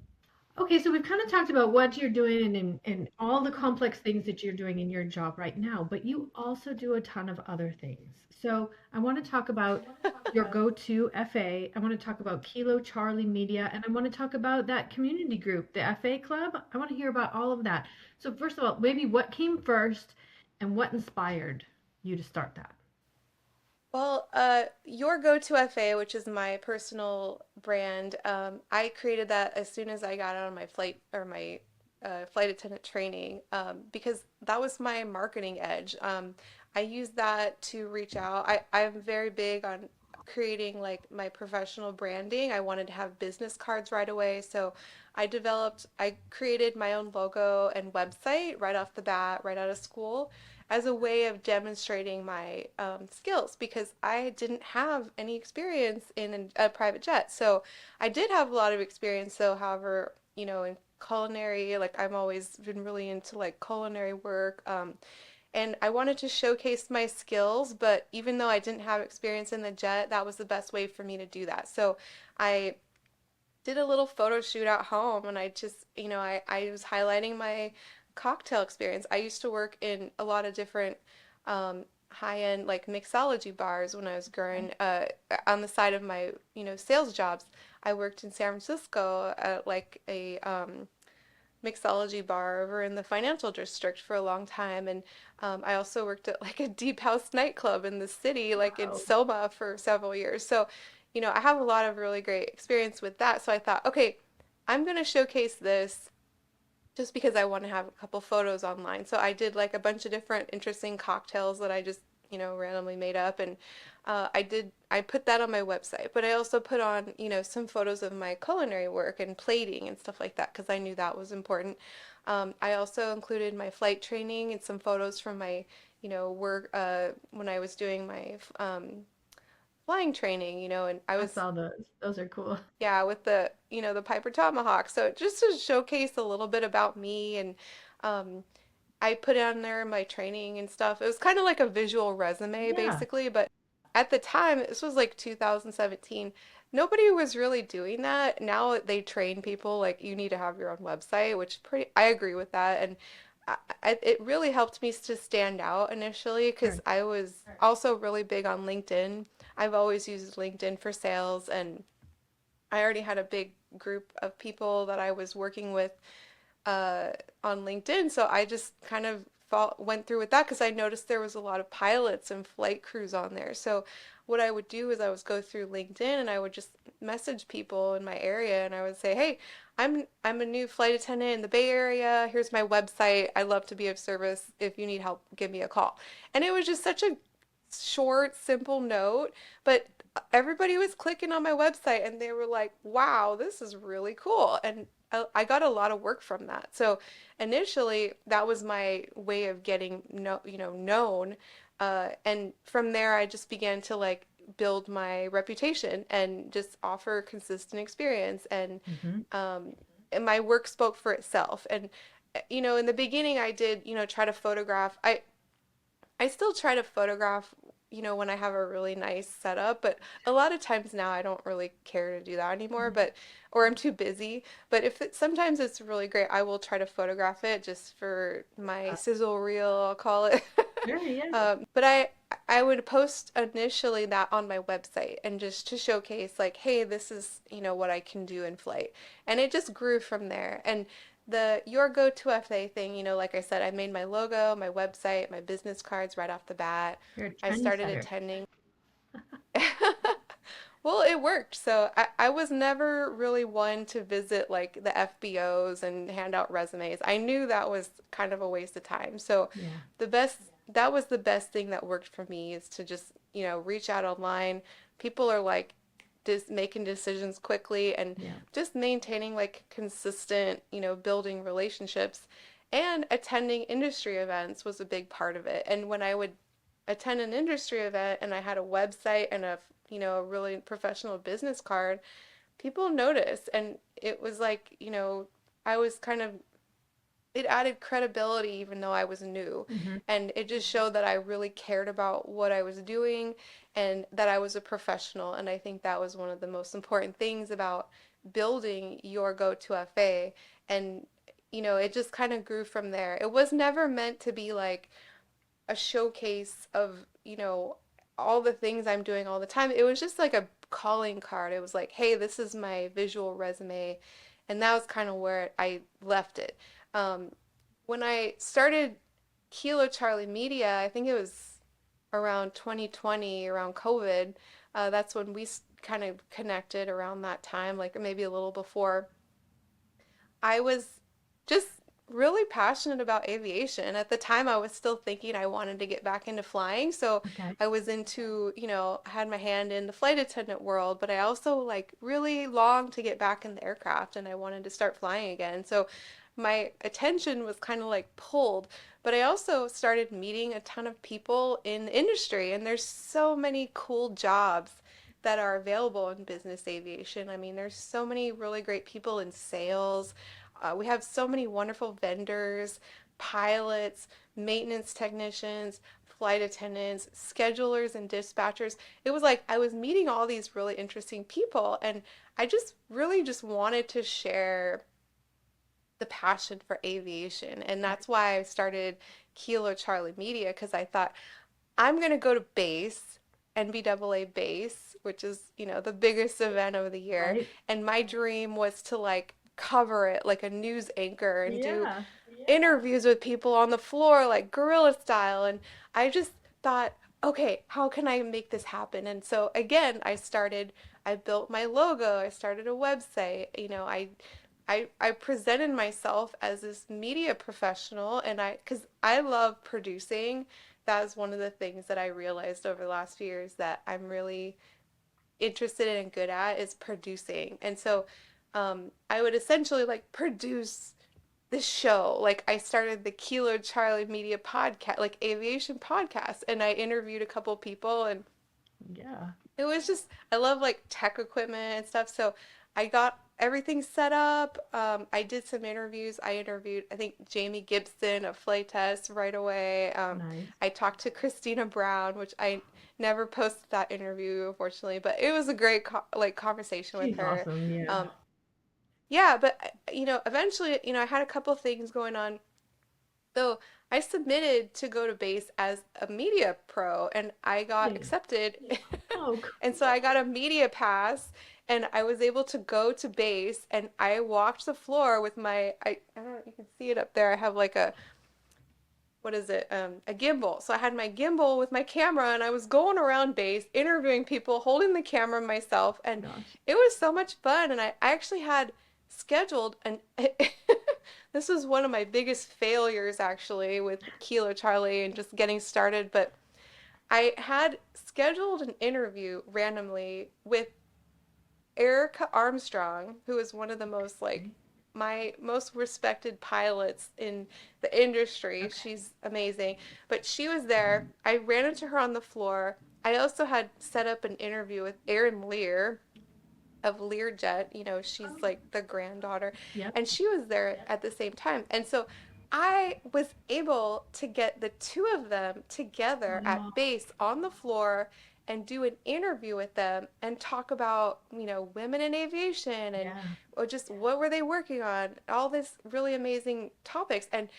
Okay, so we've kind of talked about what you're doing and all the complex things that you're doing in your job right now, but you also do a ton of other things. So I want to talk about your go-to FA. I want to talk about Kilo Charlie Media, and I want to talk about that community group, the FA Club. I want to hear about all of that. So first of all, maybe what came first and what inspired you to start that? Well, your go-to FA, which is my personal brand, I created that as soon as I got out of my flight or my flight attendant training, because that was my marketing edge. I used that to reach out. I'm very big on creating like my professional branding. I wanted to have business cards right away, so I created my own logo and website right off the bat, right out of school, as a way of demonstrating my skills, because I didn't have any experience in a private jet. So I did have a lot of experience, though, however, in culinary, like I'm always been really into like culinary work. And I wanted to showcase my skills, but even though I didn't have experience in the jet, that was the best way for me to do that. So I did a little photo shoot at home, and I just, I was highlighting my cocktail experience. I used to work in a lot of different high-end like mixology bars when I was growing on the side of my, sales jobs. I worked in San Francisco at like a mixology bar over in the financial district for a long time, and I also worked at like a deep house nightclub in the city, like in Wow. Soma for several years. So, I have a lot of really great experience with that. So I thought, okay, I'm gonna showcase this just because I want to have a couple photos online. So I did like a bunch of different interesting cocktails that I just, randomly made up, and I put that on my website. But I also put on, some photos of my culinary work and plating and stuff like that because I knew that was important. I also included my flight training and some photos from my, work when I was doing my flying training, and I I was, saw those. Those are cool. yeah, with the, the Piper Tomahawk. So just to showcase a little bit about me, and um, I put on there my training and stuff. It was kind of like a visual resume Yeah. basically, but at the time, this was like 2017, nobody was really doing that. Now they train people like you need to have your own website, which pretty I agree with that. And it really helped me to stand out initially because Sure. I was also really big on LinkedIn. I've always used LinkedIn for sales, and I already had a big group of people that I was working with uh, on LinkedIn. So I just kind of went through with that because I noticed there was a lot of pilots and flight crews on there. So what I would do is I would go through LinkedIn and I would just message people in my area and I would say, "Hey, I'm a new flight attendant in the Bay Area. Here's my website. I'd love to be of service. If you need help, give me a call." And it was just such a short, simple note, but everybody was clicking on my website and they were like, "Wow, this is really cool." And I got a lot of work from that. So initially, that was my way of getting known. And from there, I just began to like build my reputation and just offer consistent experience. Hmm. Um, and my work spoke for itself. And in the beginning, I did try to photograph. I still try to photograph, when I have a really nice setup, but a lot of times now I don't really care to do that anymore, or I'm too busy. But sometimes it's really great, I will try to photograph it just for my sizzle reel, I'll call it. Sure, yeah. But I would post initially that on my website and just to showcase like, hey, this is, what I can do in flight. And it just grew from there. And the Your Go-To thing, like I said, I made my logo, my website, my business cards right off the bat. You're a I started trendsetter. attending. Well, it worked. So I was never really one to visit like the FBOs and hand out resumes. I knew that was kind of a waste of time. So Yeah. the best, that was the best thing that worked for me is to just, reach out online. People are like just making decisions quickly and Yeah. just maintaining like consistent, building relationships and attending industry events was a big part of it. And when I would attend an industry event and I had a website and a really professional business card, people noticed and it was like, I was kind of it added credibility even though I was new. Hmm. And it just showed that I really cared about what I was doing and that I was a professional. And I think that was one of the most important things about building Your Go-To FA. And, it just kind of grew from there. It was never meant to be like a showcase of, all the things I'm doing all the time. It was just like a calling card. It was like, hey, this is my visual resume. And that was kind of where I left it. Um, when I started kilocharliemedia, I think it was around 2020, around COVID. That's when we kind of connected around that time, like maybe a little before. I was just really passionate about aviation. At the time, I was still thinking I wanted to get back into flying. So Okay. I was into, had my hand in the flight attendant world, but I also like really longed to get back in the aircraft and I wanted to start flying again. So my attention was kind of like pulled, but I also started meeting a ton of people in the industry, and there's so many cool jobs that are available in business aviation. I mean, there's so many really great people in sales. We have so many wonderful vendors, pilots, maintenance technicians, flight attendants, schedulers, and dispatchers. It was like I was meeting all these really interesting people, and I just really just wanted to share the passion for aviation. And that's why I started Kilo Charlie Media, because I thought I'm going to go to base, NBAA base, which is, the biggest event of the year. Right? And my dream was to like cover it like a news anchor and do Yeah. interviews with people on the floor, like guerrilla style. And I just thought, okay, how can I make this happen? And so again, I built my logo, I started a website, I presented myself as this media professional, and because I love producing. That was one of the things that I realized over the last few years that I'm really interested in and good at is producing. And so I would essentially like produce this show. Like I started the Kilo Charlie Media podcast, like aviation podcast, and I interviewed a couple people, and Yeah. it was just, I love like tech equipment and stuff. So I got everything set up. I did some interviews. I interviewed, I think, Jamie Gibson of Flight Test right away. Nice. I talked to Christina Brown, which I never posted that interview, unfortunately, but it was a great like conversation with She's her. awesome. Yeah. Um, yeah, but eventually, I had a couple things going on. So I submitted to go to base as a media pro, and I got Yeah. accepted. Oh, And so I got a media pass, and I was able to go to base, and I walked the floor with I don't know if you can see it up there. I have like what is it? A gimbal. So I had my gimbal with my camera, and I was going around base interviewing people, holding the camera myself, and gosh. it was so much fun. And I actually had scheduled an this was one of my biggest failures actually with Kilo Charlie and just getting started, but I had scheduled an interview randomly with Erica Armstrong, who is one of the most like my most respected pilots in the industry. Okay. She's amazing. But she was there. I ran into her on the floor. I also had set up an interview with Erin Lear of Learjet. She's like the granddaughter. Yep. And she was there at the same time. And so I was able to get the two of them together Oh, at base on the floor and do an interview with them and talk about, women in aviation and yeah. or just what were they working on, all this really amazing topics. And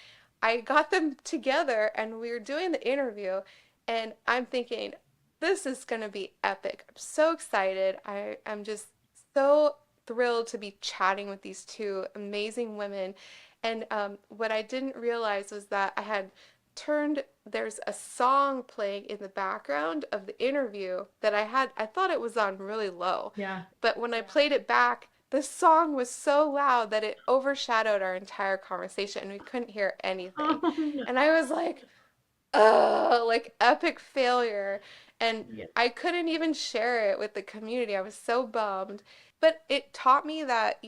I got them together and we were doing the interview, and I'm thinking, this is going to be epic. I'm so excited. I'm just so thrilled to be chatting with these two amazing women. And what I didn't realize was that there's a song playing in the background of the interview that I thought it was on really low. Yeah. But when I played it back, the song was so loud that it overshadowed our entire conversation and we couldn't hear anything. Oh, no. And I was like, like epic failure. And Yeah. I couldn't even share it with the community. I was so bummed. But it taught me that,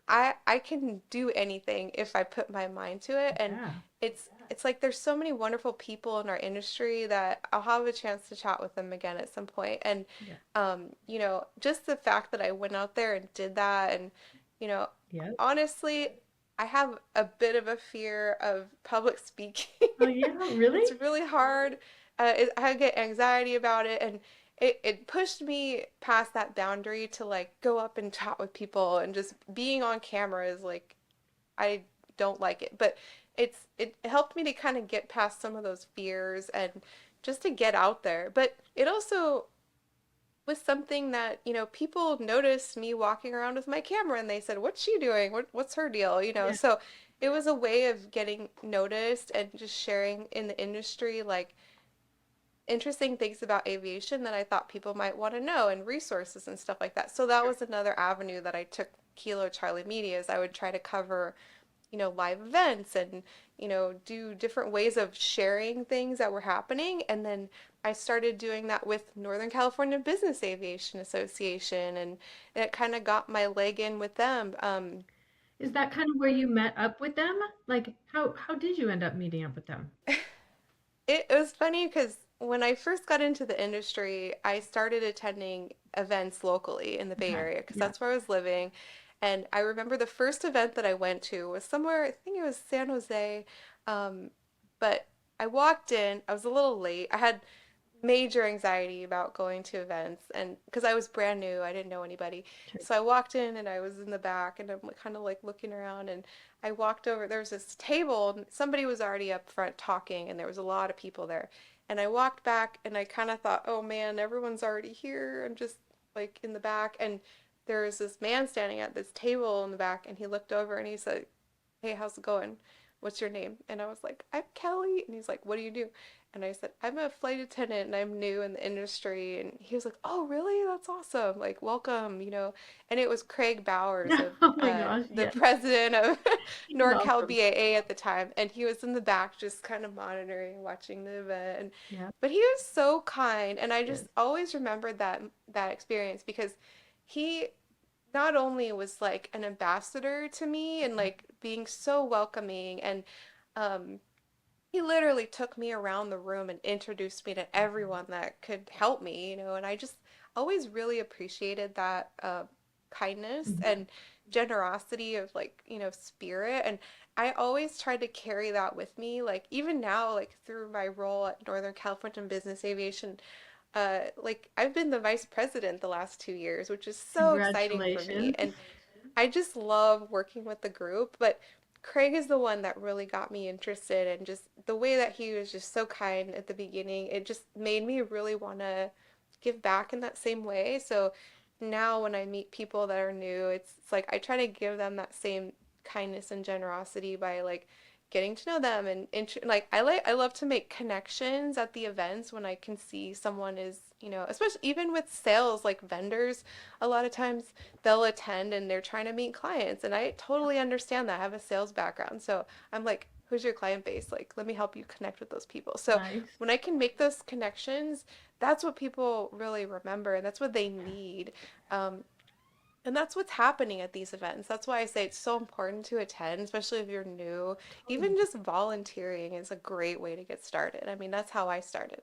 I can do anything if I put my mind to it. And Yeah. it's like there's so many wonderful people in our industry that I'll have a chance to chat with them again at some point. And Yeah. just the fact that I went out there and did that, and you know, Yeah. honestly, I have a bit of a fear of public speaking. Oh, yeah. Really? It's really hard. I get anxiety about it, and it pushed me past that boundary to like go up and chat with people, and just being on camera is like I don't like it. But it helped me to kind of get past some of those fears and just to get out there. But it also was something that, people noticed me walking around with my camera, and they said, "What's she doing? What's her deal?" Yeah. So it was a way of getting noticed and just sharing in the industry like interesting things about aviation that I thought people might want to know, and resources and stuff like that. So that was another avenue that I took Kilo Charlie Media, is I would try to cover, live events and, do different ways of sharing things that were happening. And then I started doing that with Northern California Business Aviation Association, and it kind of got my leg in with them. Is that kind of where you met up with them? Like, how did you end up meeting up with them? It was funny because when I first got into the industry, I started attending events locally in the Bay Okay. Area because Yeah. that's where I was living. And I remember the first event that I went to was somewhere, I think it was San Jose. Um, but I walked in, I was a little late. I had major anxiety about going to events, and because I was brand new, I didn't know anybody. Sure. So I walked in and I was in the back and I'm kind of like looking around, and I walked over, there was this table and somebody was already up front talking and there was a lot of people there. And I walked back and I kind of thought, oh man, everyone's already here. I'm just like in the back, and there was this man standing at this table in the back, and he looked over and he said, hey, how's it going? What's your name? And I was like, I'm Kelly. And he's like, what do you do? And I said, I'm a flight attendant and I'm new in the industry. And he was like, oh, really? That's awesome. Like, welcome, you know. And it was Craig Bowers of Oh my gosh, the yes. president of He's awesome. NorCalBAA at the time. And he was in the back just kind of monitoring, watching the event. Yeah. But he was so kind. And I Yes. just always remembered that experience because he not only was like an ambassador to me and like being so welcoming, and um he literally took me around the room and introduced me to everyone that could help me, you know, and I just always really appreciated that kindness Mhm. and generosity of like, you know, spirit. And I always tried to carry that with me, like even now, like through my role at Northern California Business Aviation, like I've been the vice president the last 2 years, which is so exciting for me. Congratulations. And I just love working with the group, but Craig is the one that really got me interested, and just the way that he was just so kind at the beginning, it just made me really want to give back in that same way. So now when I meet people that are new, it's like I try to give them that same kindness and generosity by like getting to know them, and like I love to make connections at the events when I can see someone is, you know, especially even with sales, like vendors, a lot of times they'll attend and they're trying to meet clients, and I totally understand that. I have a sales background, so I'm like, who's your client base? Like, let me help you connect with those people. So Nice. when I can make those connections, that's what people really remember, and that's what they need. Um, and that's what's happening at these events. That's why I say it's so important to attend, especially if you're new. Even Totally. just volunteering is a great way to get started. I mean, that's how I started.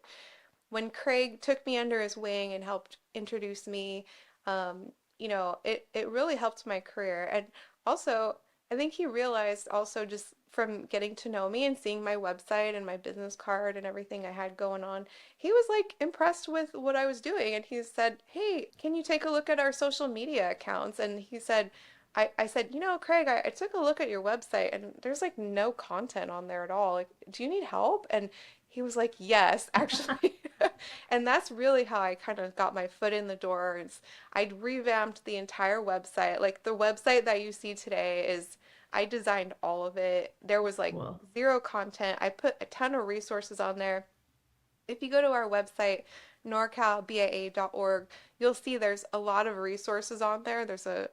When Craig took me under his wing and helped introduce me, you know, it really helped my career. And also, I think he realized also just from getting to know me and seeing my website and my business card and everything I had going on, he was like impressed with what I was doing. And he said, hey, can you take a look at our social media accounts? And he said, I said, you know, Craig, I took a look at your website and there's like no content on there at all. Like, do you need help? And he was like, yes, actually. And that's really how I kind of got my foot in the door. I'd revamped the entire website. Like the website that you see today is, I designed all of it. There was like Cool. zero content. I put a ton of resources on there. If you go to our website, norcalbaa.org, you'll see there's a lot of resources on there. There's a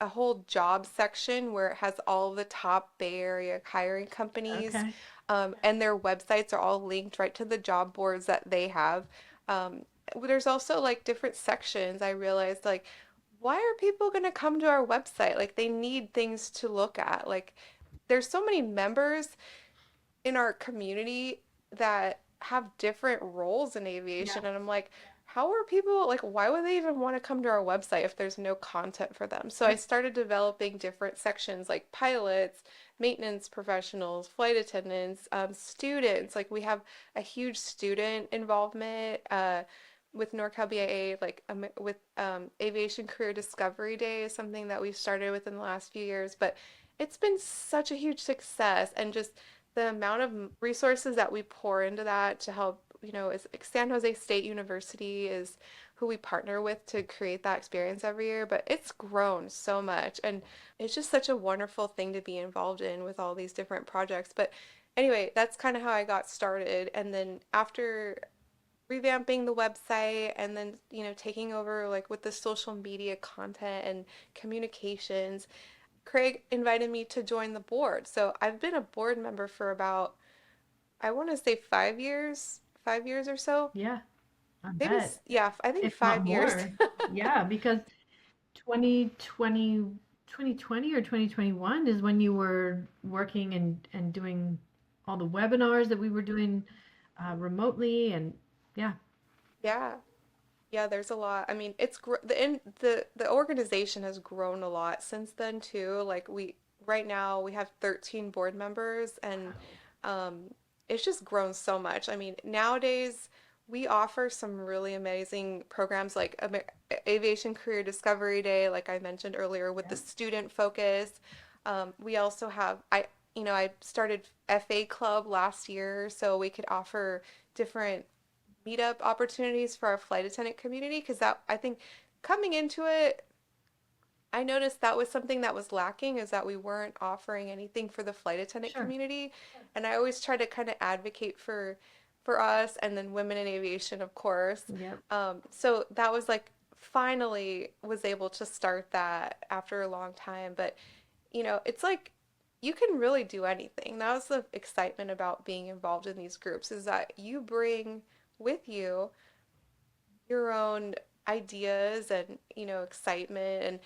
whole job section where it has all the top Bay Area hiring companies, Okay. and their websites are all linked right to the job boards that they have. Um, there's also like different sections. I realized like, why are people going to come to our website? Like they need things to look at. Like there's so many members in our community that have different roles in Yeah. aviation, and I'm like, how are people like, why would they even want to come to our website if there's no content for them? So I Yep. started developing different sections like pilots, maintenance professionals, flight attendants, students. Like we have a huge student involvement with NorCalBAA, like with Aviation Career Discovery Day is something that we've started within the last few years, but it's been such a huge success. And just the amount of resources that we pour into that to help, you know, is San Jose State University is who we partner with to create that experience every year, but it's grown so much, and it's just such a wonderful thing to be involved in with all these different projects. But anyway, that's kind of how I got started. And then after revamping the website and then, you know, taking over like with the social media content and communications, Craig invited me to join the board. So I've been a board member for about, I want to say 5 years, 5 years or so. Yeah. I Maybe, bet. yeah, I think If not 5 years. more. Yeah, because 2020, 2020 or 2021 is when you were working and doing all the webinars that we were doing remotely, and yeah. Yeah. Yeah, there's a lot. I mean, the organization has grown a lot since then too. Like we right now we have 13 board members, and Wow. um it's just grown so much. I mean, nowadays we offer some really amazing programs like Aviation Career Discovery Day, like I mentioned earlier, with the Yeah. student focus. We also have I started FA Club last year, so we could offer different meetup opportunities for our flight attendant community, because that I think coming into it, I noticed that was something that was lacking, is that we weren't offering anything for the flight attendant Sure. community. And I always try to kind of advocate for us, and then women in aviation, of course. Yep. So that was like finally was able to start that after a long time. But it's like you can really do anything. That was the excitement about being involved in these groups, is that you bring with you your own ideas and excitement. And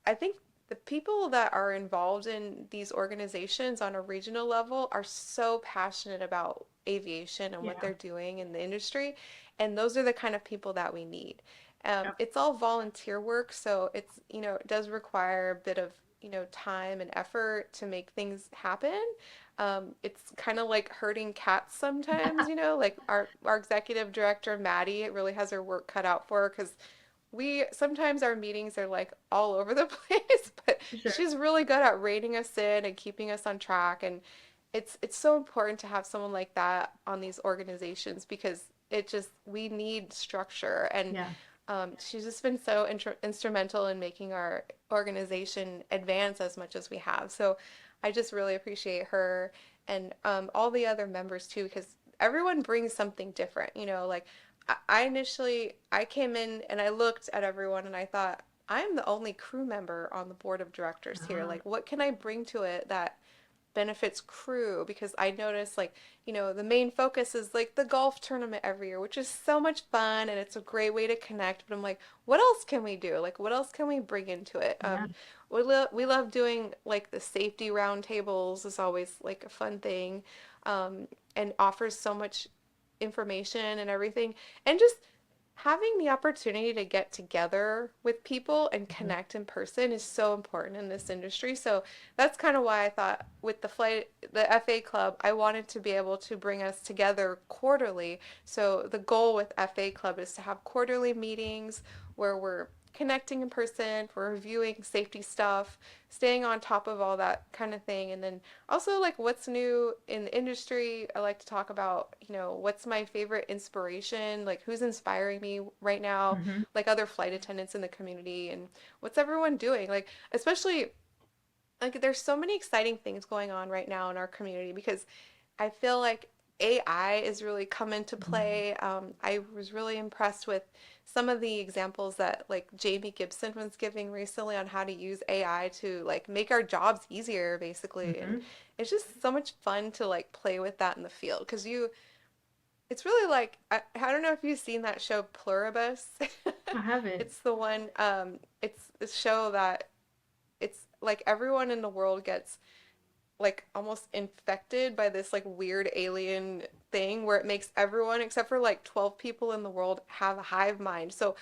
I think the people that are involved in these organizations on a regional level are so passionate about aviation and what Yeah. they're doing in the industry, and those are the kind of people that we need. Yep. It's all volunteer work, so it does require a bit of time and effort to make things happen. It's kind of like herding cats sometimes, like our executive director, Maddie, really has her work cut out for her, because we sometimes our meetings are like all over the place, but Sure. she's really good at reining us in and keeping us on track. And it's so important to have someone like that on these organizations, because we need structure. And Yeah. she's just been so instrumental in making our organization advance as much as we have. So I just really appreciate her, and all the other members too, because everyone brings something different. Like I came in and I looked at everyone and I thought, I'm the only crew member on the board of directors here. Uh, Like, what can I bring to it that benefits crew? Because I noticed, like, the main focus is like the golf tournament every year, which is so much fun and it's a great way to connect. But I'm like, what else can we do? Like, what else can we bring into it? yeah. We love doing like the safety roundtables is always like a fun thing, and offers so much information and everything. And just having the opportunity to get together with people and Mhm. connect in person is so important in this industry. So that's kind of why I thought with the FA Club, I wanted to be able to bring us together quarterly. So the goal with FA Club is to have quarterly meetings where we're connecting in person, we're reviewing safety stuff, staying on top of all that kind of thing. And then also, like, what's new in the industry. I like to talk about, what's my favorite inspiration, like who's inspiring me right now, Mhm. like other flight attendants in the community, and what's everyone doing. Like, especially, like, there's so many exciting things going on right now in our community, because I feel like AI is really come into Yeah. play. I was really impressed with some of the examples that like Jamie Gibson was giving recently on how to use AI to like make our jobs easier, basically. And Mhm. it's just so much fun to like play with that in the field, because it's really like I don't know if you've seen that show Pluribus. I haven't. It's the one. It's a show that it's like everyone in the world gets like almost infected by this like weird alien thing where it makes everyone except for like 12 people in the world have a hive mind. So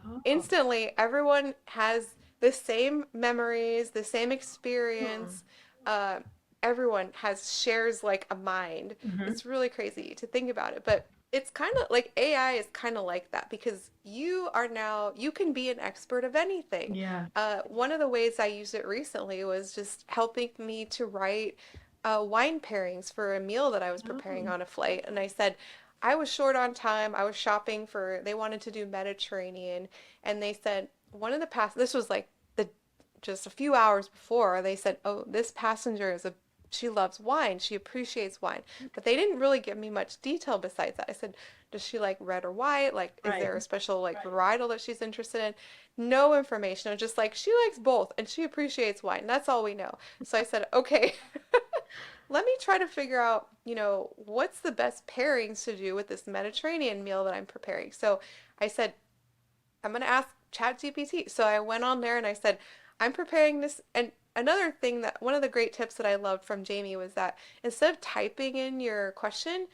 Oh. instantly everyone has the same memories, the same Hmm. experience. Uh, Everyone has shares like a mind. Mhm. It's really crazy to think about it, but it's kind of like AI is kind of like that, because you can be an expert of anything. Yeah. One of the ways I used it recently was just helping me to write wine pairings for a meal that I was preparing Oh. on a flight. And I said, I was short on time. I was shopping they wanted to do Mediterranean. And they said, this was like just a few hours before, they said, oh, this passenger she loves wine. She appreciates wine. But they didn't really give me much detail besides that. I said, does she like red or white? Like, is Right. there a special like varietal that she's interested in? No information. It was just like, she likes both and she appreciates wine. That's all we know. So I said, okay, let me try to figure out, what's the best pairings to do with this Mediterranean meal that I'm preparing. So I said, I'm going to ask ChatGPT. So I went on there and I said, I'm preparing this. And another thing that one of the great tips that I loved from Jamie was that instead of typing in your question,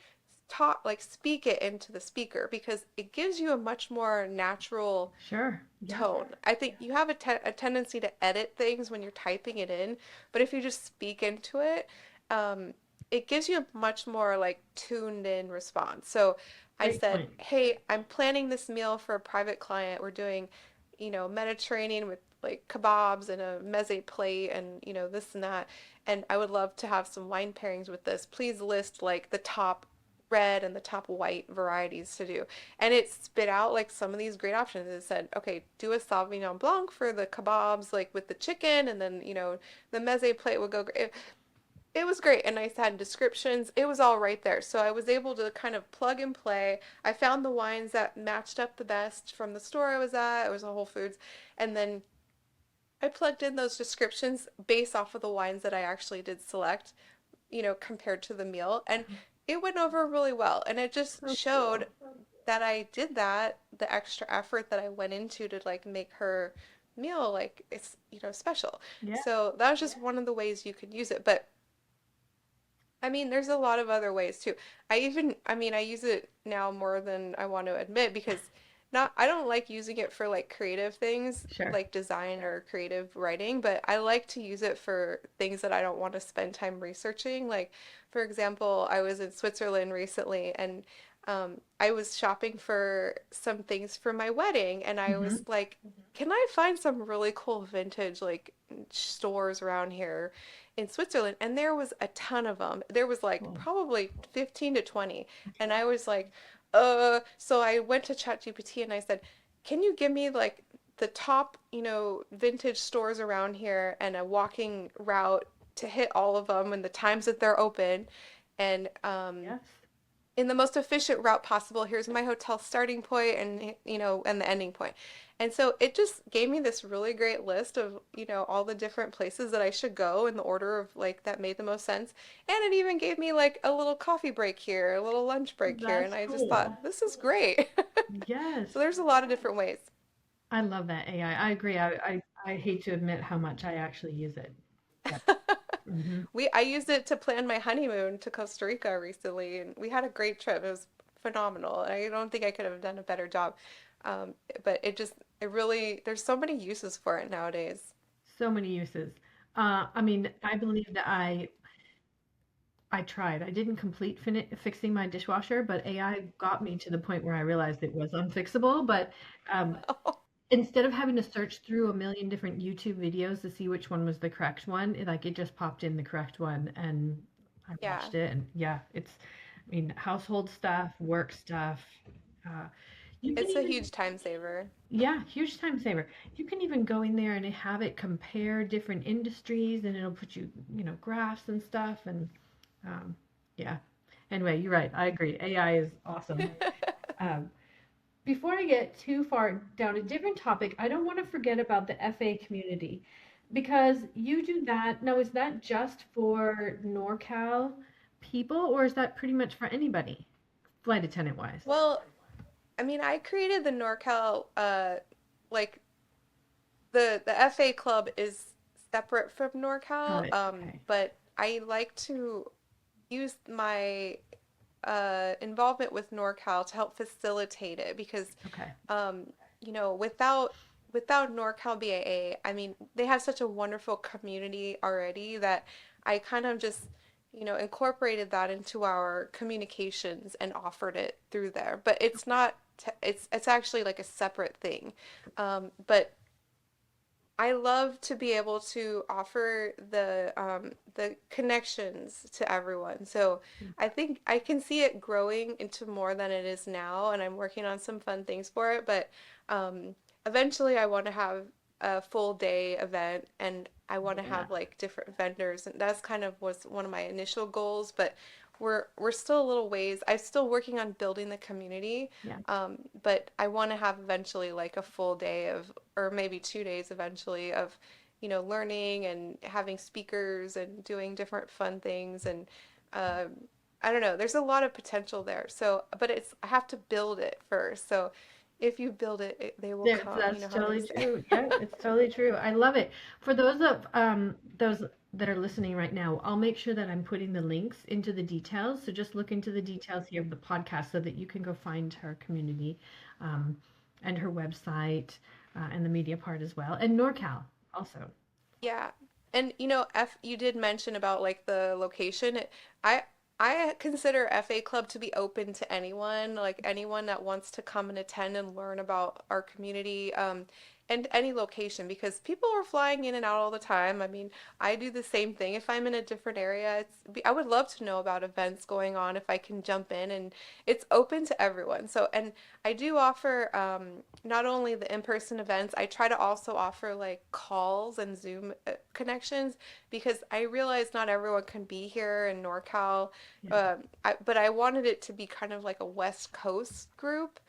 talk, like speak it into the speaker, because it gives you a much more natural Sure. Yeah. tone. I think you have a tendency to edit things when you're typing it in, but if you just speak into it, um, it gives you a much more like tuned in response. So I Great said, point. "Hey, I'm planning this meal for a private client. We're doing, Mediterranean with like kebabs and a meze plate and, this and that. And I would love to have some wine pairings with this. Please list like the top red and the top white varieties to do." And it spit out like some of these great options. It said, okay, do a Sauvignon Blanc for the kebabs, like with the chicken, and then, the meze plate would go great. It was great. And I had descriptions. It was all right there. So I was able to kind of plug and play. I found the wines that matched up the best from the store I was at. It was a Whole Foods. And then I plugged in those descriptions based off of the wines that I actually did select, compared to the meal. And it went over really well. And it just So showed cool. that I did that, the extra effort that I went into to like make her meal like it's, special. Yeah. So that was just one of the ways you could use it. But I mean, there's a lot of other ways too. I use it now more than I want to admit, because I don't like using it for like creative things Sure. like design or creative writing, but I like to use it for things that I don't want to spend time researching. Like, for example, I was in Switzerland recently, and I was shopping for some things for my wedding, and I Hmm. was like, can I find some really cool vintage like stores around here in Switzerland? And there was a ton of them. There was like Cool. probably 15 to 20. And I was like, so I went to ChatGPT and I said, can you give me like the top, vintage stores around here and a walking route to hit all of them and the times that they're open? And Yes. in the most efficient route possible. Here's my hotel starting point and and the ending point. And so it just gave me this really great list of, all the different places that I should go in the order of like that made the most sense. And it even gave me like a little coffee break here, a little lunch break here, That's and I just cool. thought this is great. Yes. So there's a lot of different ways. I love that AI. I agree. I hate to admit how much I actually use it. Yep. Hmm. I used it to plan my honeymoon to Costa Rica recently, and we had a great trip. It was phenomenal. I don't think I could have done a better job. But it really, there's so many uses for it nowadays. So many uses. I mean, I believe that I tried. I didn't complete fixing my dishwasher, but AI got me to the point where I realized it was unfixable. But um, instead of having to search through a million different YouTube videos to see which one was the correct one, it just popped in the correct one, and I Yeah, watched it. And yeah, I mean, household stuff, work stuff. Uh, you can it's a even, huge time saver. yeah, huge time saver. You can even go in there and have it compare different industries, and it'll put graphs and stuff. And um, yeah. Anyway, you're right. I agree. AI is awesome. Um, before I get too far down a different topic, I don't want to forget about the FA community because you do that. Now, is that just for NorCal people, or is that pretty much for anybody, flight attendant wise? Well, I mean, I created the NorCal, like the FA Club is separate from Got NorCal, it. Okay. but I like to use my involvement with NorCal to help facilitate it, because Okay. um, without NorCalBAA, I mean, they have such a wonderful community already that I kind of just, incorporated that into our communications and offered it through there. But it's not, it's actually like a separate thing. But I love to be able to offer the connections to everyone. So I think I can see it growing into more than it is now, and I'm working on some fun things for it. But eventually, I want to have a full day event, and I want to Yeah. have like different vendors, and that's kind of was one of my initial goals. But we're still a little ways. I'm still working on building the community, Yeah. but I want to have eventually like a full day of, or maybe 2 days eventually of, learning and having speakers and doing different fun things. And um, I don't know, there's a lot of potential there. So, but I have to build it first. So if you build it, they will come, you That's know how they totally say. true. Yeah, it's totally true. I love it. For those that are listening right now, I'll make sure that I'm putting the links into the details. So just look into the details here of the podcast so that you can go find her community, um, and her website, and the media part as well, and NorCal also. Yeah. And you did mention about like the location. I I consider FA Club to be open to anyone, like anyone that wants to come and attend and learn about our community, and any location, because people are flying in and out all the time. I mean, I do the same thing if I'm in a different area. I would love to know about events going on if I can jump in, and it's open to everyone. So, and I do offer not only the in-person events, I try to also offer like calls and Zoom connections, because I realize not everyone can be here in NorCal. Yeah. But I wanted it to be kind of like a West Coast group.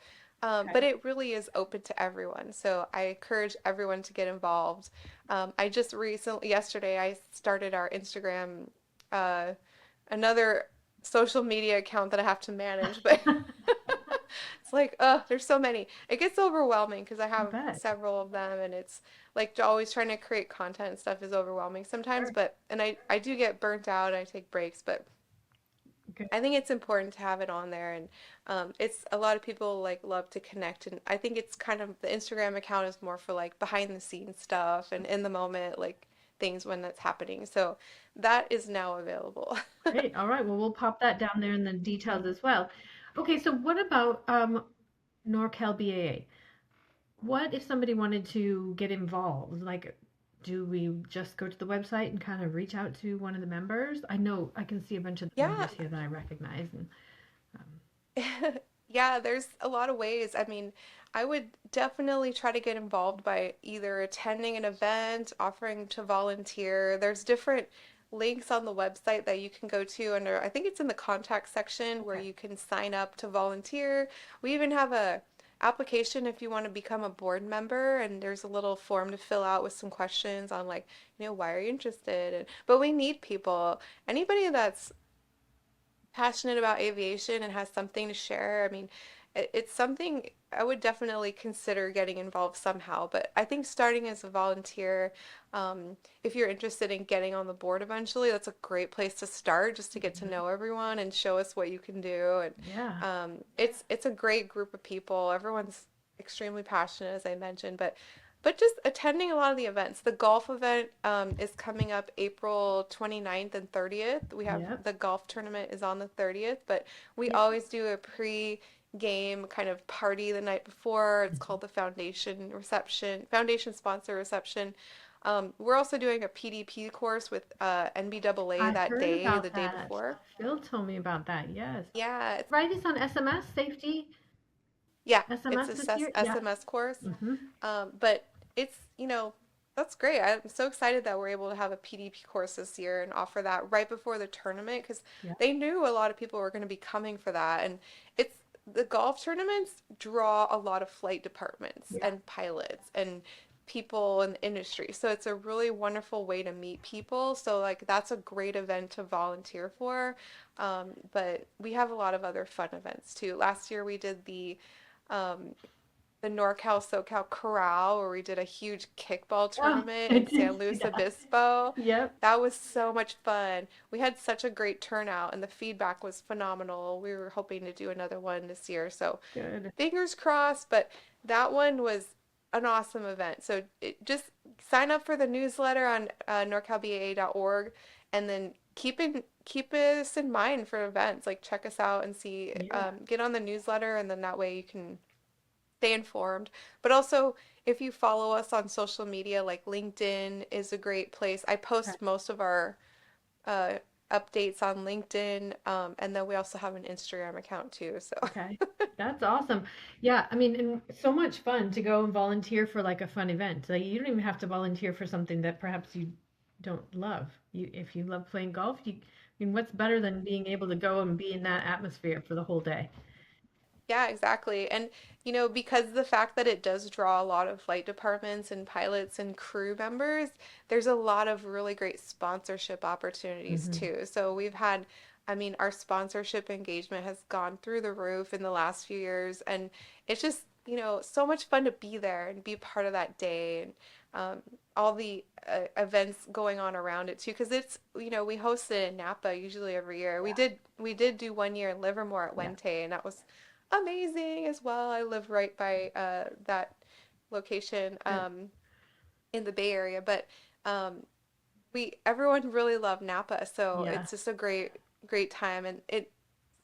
But Okay. it really is open to everyone. So I encourage everyone to get involved. I just recently, yesterday, I started our Instagram, uh, another social media account that I have to manage, but it's like, there's so many. It gets overwhelming because I I have bet. several of them, and it's like always trying to create content and stuff is overwhelming sometimes, Sure. and I do get burnt out and I take breaks, but Good. I think it's important to have it on there, and it's a lot of people like love to connect, and I think it's kind of the Instagram account is more for like behind the scenes stuff and in the moment like things when that's happening. So that is now available. Great. All right. Well, we'll pop that down there in the details as well. Okay. So what about NorCal BAA? What if somebody wanted to get involved? Like, do we just go to the website and kind of reach out to one of the members? I know I can see a bunch of the Yeah. members here that I recognize, and um, Yeah, there's a lot of ways. I mean, I would definitely try to get involved by either attending an event, offering to volunteer. There's different links on the website that you can go to under, I think it's in the contact section where okay. you can sign up to volunteer. We even have a application if you want to become a board member, and there's a little form to fill out with some questions on like, why are you interested? But we need people. Anybody that's passionate about aviation and has something to share. I mean, it's something I would definitely consider getting involved somehow. But I think starting as a volunteer, if you're interested in getting on the board eventually, that's a great place to start just to get to Mhm. know everyone and show us what you can do. And Yeah. it's a great group of people. Everyone's extremely passionate, as I mentioned, but just attending a lot of the events. The golf event is coming up April 29th and 30th. We have Yep. the golf tournament is on the 30th, but we Yeah. always do a pre-game kind of party the night before. It's Mhm. called the foundation reception, foundation sponsor reception. We're also doing a PDP course with NBAA I that heard day, the about day that. before. Phil told me about that. Yes. Yeah, Right, it's on SMS safety. yeah, it's SMS a this year. Yeah. SMS course. Mm-hmm. But it's, that's great. I'm so excited that we're able to have a PDP course this year and offer that right before the tournament, because Yeah. they knew a lot of people were going to be coming for that. And it's the golf tournaments draw a lot of flight departments Yeah. and pilots and people in the industry. So it's a really wonderful way to meet people. So like that's a great event to volunteer for. But we have a lot of other fun events too. Last year we did um, the NorCal SoCal Corral, where we did a huge kickball Oh, tournament I in did San see Luis that. Obispo. Yep. That was so much fun. We had such a great turnout, and the feedback was phenomenal. We were hoping to do another one this year, so Good. fingers crossed. But that one was an awesome event. So just sign up for the newsletter on norcalbaa.org, and then keep us in mind for events. Like check us out and see. Yeah. Get on the newsletter, and then that way you can stay informed. But also, if you follow us on social media, like LinkedIn is a great place. I Okay. post most of our uh, updates on LinkedIn, and then we also have an Instagram account too. So, Okay. That's awesome. Yeah, I mean, and so much fun to go and volunteer for like a fun event. Like you don't even have to volunteer for something that perhaps you don't love. You, if you love playing golf, I mean, what's better than being able to go and be in that atmosphere for the whole day? yeah, exactly. And, because of the fact that it does draw a lot of flight departments and pilots and crew members, there's a lot of really great sponsorship opportunities Hmm. too. So I mean, our sponsorship engagement has gone through the roof in the last few years, and it's just, so much fun to be there and be part of that day. And um, all the events going on around it too, because it's, we host it in Napa usually every year. We did do one year in Livermore at Yeah. Wente, and that was amazing as well. I live right by that location Good. in the Bay Area, but um, we everyone really loved Napa, so Yeah. it's just a great time, and it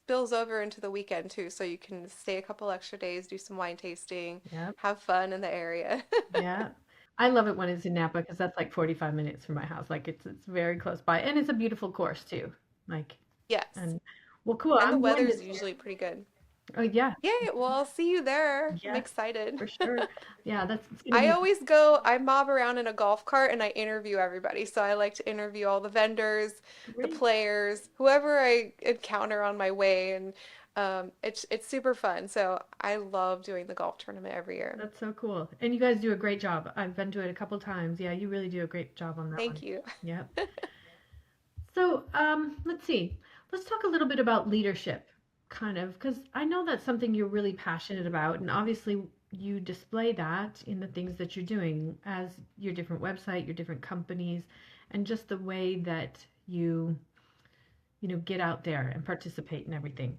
spills over into the weekend too, so you can stay a couple extra days, do some wine tasting, Yeah. have fun in the area. Yeah. I love it when it's in Napa because that's like 45 minutes from my house. Like it's very close by and it's a beautiful course too. Like Yes, and well, cool. and the I'm going weather's this year. usually pretty good. Oh yeah. Yay, well, I'll see you there. I'm Yes, excited. for sure. Yeah, that's it's gonna I be always go, I mob around in a golf cart and I interview everybody. So I like to interview all the vendors, the great. players, whoever I encounter on my way, and it's super fun. So I love doing the golf tournament every year. That's so cool. And you guys do a great job. I've been to it a couple times. Yeah, you really do a great job on that Thank one. you. Yep. So, let's see. Let's talk a little bit about leadership, kind of, because I know that's something you're really passionate about, and obviously you display that in the things that you're doing as your different website, your different companies, and just the way that you get out there and participate in everything.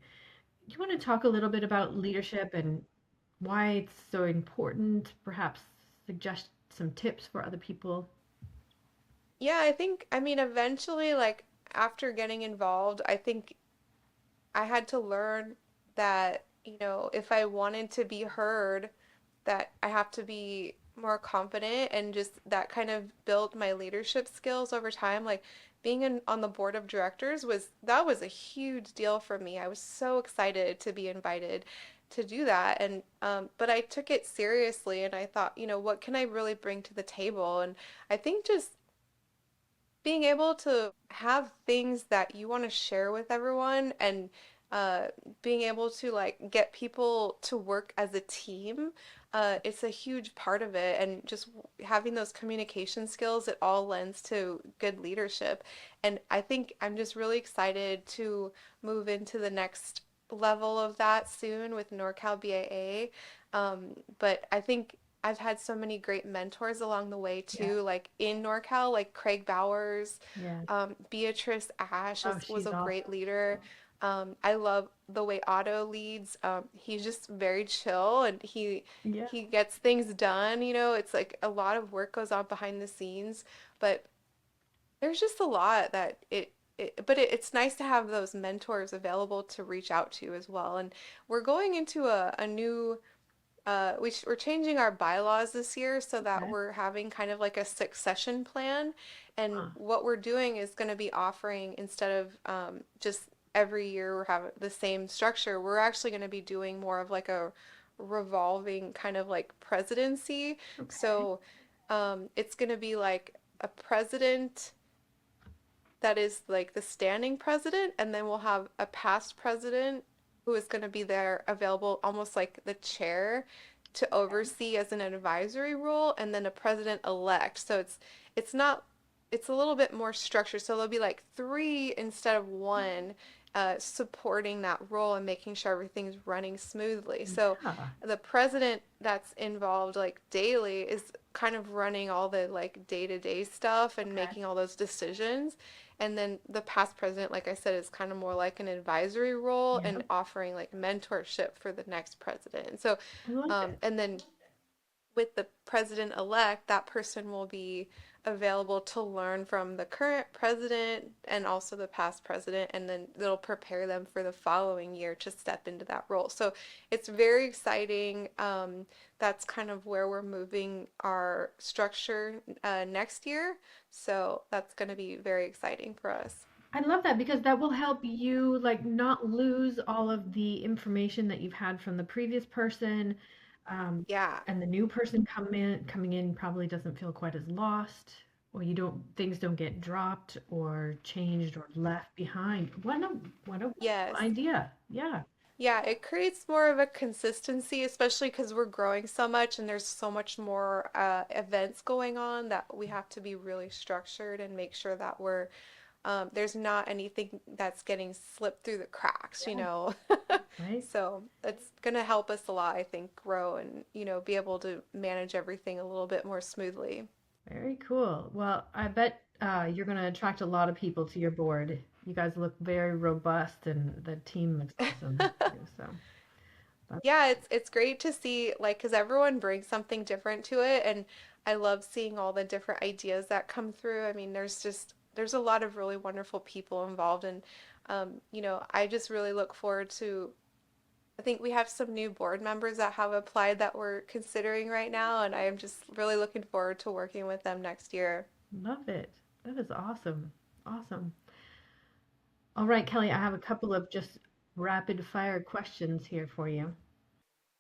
Do you want to talk a little bit about leadership and why it's so important? Perhaps suggest some tips for other people. Yeah, I mean, eventually, like after getting involved, I think I had to learn that, if I wanted to be heard, that I have to be more confident, and just that kind of built my leadership skills over time. Like being on the board of directors was a huge deal for me. I was so excited to be invited to do that, and but I took it seriously, and I thought, what can I really bring to the table? And I think just being able to have things that you want to share with everyone, and uh, being able to like get people to work as a team, it's a huge part of it. And just having those communication skills, it all lends to good leadership. And I think I'm just really excited to move into the next level of that soon with NorCalBAA. But I think I've had so many great mentors along the way Yeah. too, like in NorCal, like Craig Bowers, Yeah. Beatrice Ash Oh, was she's a great awesome. leader. I love the way Otto leads. He's just very chill, and Yeah. he gets things done. It's like a lot of work goes on behind the scenes, but there's just a lot that it's nice to have those mentors available to reach out to as well. And we're going into a new we're changing our bylaws this year so that Okay. we're having kind of like a succession plan. And Huh. what we're doing is going to be offering, instead of just every year we're having the same structure, we're actually going to be doing more of like a revolving kind of like presidency. Okay. So it's going to be like a president that is like the standing president, and then we'll have a past president who is going to be there available almost like the chair to oversee as an advisory role, and then a president elect. So it's not it's a little bit more structured. So there'll be like three instead of one, supporting that role and making sure everything's running smoothly. So Yeah. the president that's involved like daily is kind of running all the like day-to-day stuff and Okay. making all those decisions. And then the past president, like I said, is kind of more like an advisory role and Yep. offering like mentorship for the next president. And so, I like it. and then with the president-elect, that person will be available to learn from the current president and also the past president, and then it'll prepare them for the following year to step into that role. So it's very exciting. That's kind of where we're moving our structure next year. So that's going to be very exciting for us. I love that because that will help you like not lose all of the information that you've had from the previous person. Um, Yeah. and the new person coming in probably doesn't feel quite as lost, or you don't things don't get dropped or changed or left behind. What a wonderful Yes. idea. Yeah. Yeah, it creates more of a consistency, especially because we're growing so much and there's so much more events going on, that we have to be really structured and make sure that there's not anything that's getting slipped through the cracks. Yeah. Right. So it's gonna help us a lot, I think, grow and, be able to manage everything a little bit more smoothly. Very cool. Well, I bet you're going to attract a lot of people to your board. You guys look very robust, and the team looks awesome too. So that's Yeah, it's great to see like because everyone brings something different to it, and I love seeing all the different ideas that come through. I mean, there's a lot of really wonderful people involved, and I just really look forward to. I think we have some new board members that have applied that we're considering right now, and I am just really looking forward to working with them next year. love it. That is awesome. Awesome. All right, Kelly, I have a couple of just rapid fire questions here for you.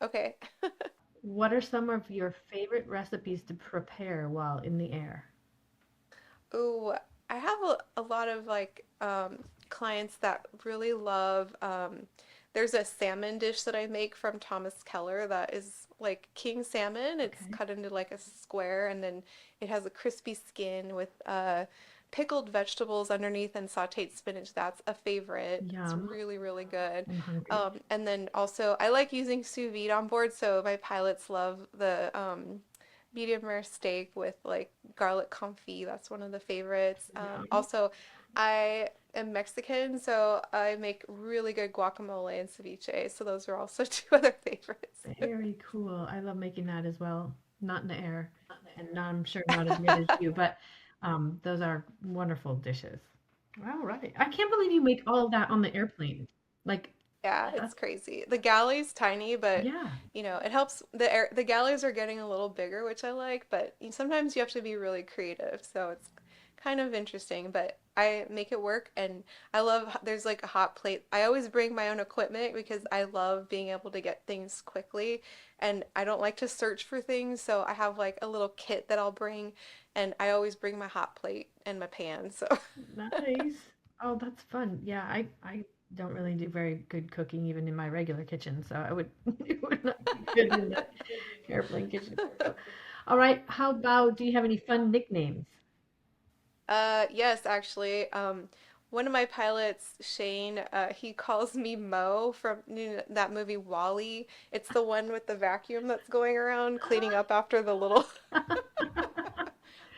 Okay. What are some of your favorite recipes to prepare while in the air? Ooh, I have a lot of like clients that really love there's a salmon dish that I make from Thomas Keller that is like king salmon. It's Okay. cut into like a square and then it has a crispy skin with pickled vegetables underneath and sautéed spinach. That's a favorite. It's Yum. really, really good. I'm hungry. And then also I like using sous vide on board, so my pilots love the medium rare steak with like garlic confit. That's one of the favorites. Yum. Also, I am Mexican, so I make really good guacamole and ceviche. So those are also two other favorites. Very cool. I love making that as well. Not in the air, and not, I'm sure not as good as you, but those are wonderful dishes. All right. I can't believe you make all of that on the airplane. Like, Yeah, that's, it's crazy. The galley's tiny, but yeah, it helps. The galleys are getting a little bigger, which I like, but sometimes you have to be really creative. So it's kind of interesting, but I make it work and I love there's like a hot plate. I always bring my own equipment because I love being able to get things quickly and I don't like to search for things, so I have like a little kit that I'll bring and I always bring my hot plate and my pan. So nice. Oh, that's fun. Yeah, I don't really do very good cooking even in my regular kitchen, so I would it would not be good in the airplane kitchen. So, all right. How about, do you have any fun nicknames? Yes, actually. One of my pilots, Shane, he calls me Mo from that movie Wall-E. It's the one with the vacuum that's going around cleaning up after the little.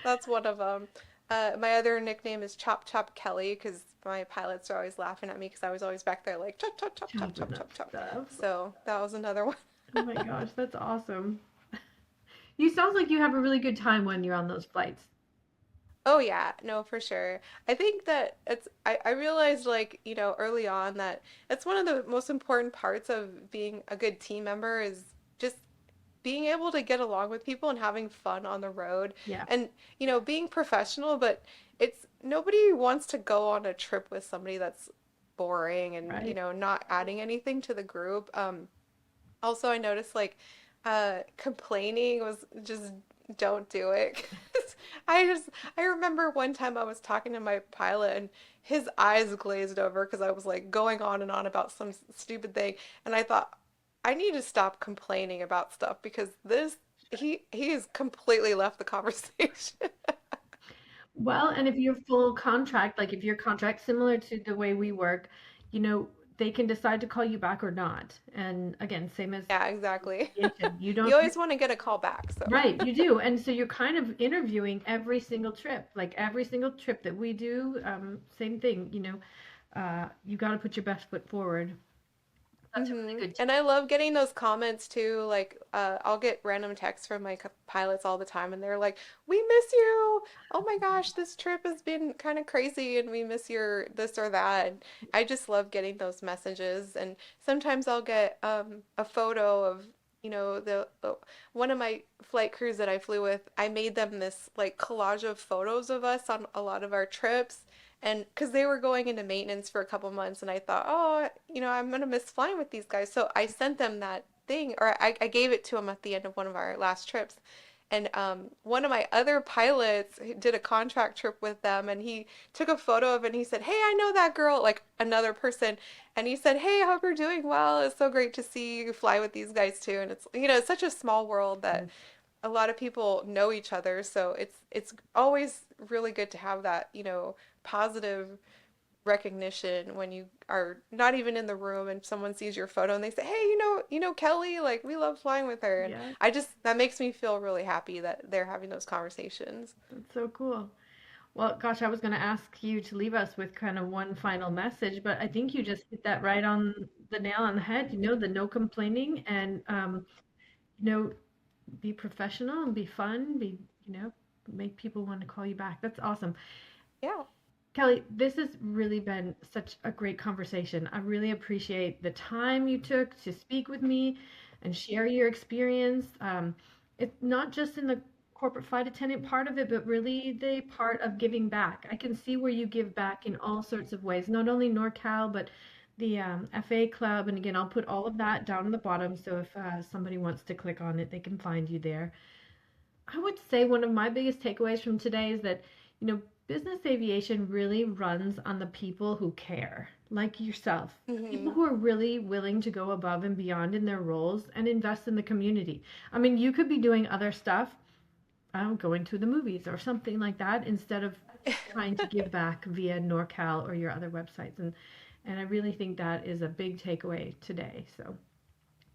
That's one of them. My other nickname is Chop Chop Kelly because my pilots are always laughing at me because I was always back there like chop chop chop chop Chopping chop up chop chop. stuff. So that was another one. Oh my gosh, that's awesome. You sounds like you have a really good time when you're on those flights. Oh yeah, no, for sure. I think that I realized like, early on that it's one of the most important parts of being a good team member is just being able to get along with people and having fun on the road Yeah, and, being professional, but it's nobody wants to go on a trip with somebody that's boring and, right. not adding anything to the group. Also, I noticed like complaining was just don't do it. 'Cause I remember one time I was talking to my pilot and his eyes glazed over because I was like going on and on about some stupid thing, and I thought I need to stop complaining about stuff because this he has completely left the conversation. Well, and if you're full contract, like if your contract similar to the way we work, you know, they can decide to call you back or not. And again, same as Yeah, exactly. aviation, you don't, You always want to get a call back, so. right, you do. And so you're kind of interviewing every single trip, like every single trip that we do, same thing, you got to put your best foot forward. That's a really good tip. And I love getting those comments too. Like, I'll get random texts from my pilots all the time, and they're like, "We miss you. Oh my gosh, this trip has been kind of crazy, and we miss your this or that." And I just love getting those messages. And sometimes I'll get a photo of, the one of my flight crews that I flew with. I made them this like collage of photos of us on a lot of our trips and because they were going into maintenance for a couple months, and I thought, oh, I'm gonna miss flying with these guys. So I sent them that thing, or I gave it to them at the end of one of our last trips. And one of my other pilots did a contract trip with them, and he took a photo of it, and he said, "Hey, I know that girl," like another person, and he said, "Hey, I hope you're doing well. It's so great to see you fly with these guys too." And it's such a small world that a lot of people know each other, so it's always really good to have that, positive recognition when you are not even in the room and someone sees your photo and they say, "Hey, you know Kelly, like we love flying with her." And Yeah, I just that makes me feel really happy that they're having those conversations. that's so cool. Well, gosh, I was going to ask you to leave us with kind of one final message, but I think you just hit that right on the nail on the head. The no complaining and, you know, be professional and be fun, you know, make people want to call you back. That's awesome. Yeah. Kelly, this has really been such a great conversation. I really appreciate the time you took to speak with me and share your experience. It's not just in the corporate flight attendant part of it, but really the part of giving back. I can see where you give back in all sorts of ways, not only NorCal, but the FA Club. And again, I'll put all of that down in the bottom. So if somebody wants to click on it, they can find you there. I would say one of my biggest takeaways from today is that, business aviation really runs on the people who care, like yourself. People Hmm. who are really willing to go above and beyond in their roles and invest in the community. I mean, you could be doing other stuff, going to the movies or something like that, instead of trying to give back via NorCal or your other websites. And I really think that is a big takeaway today. So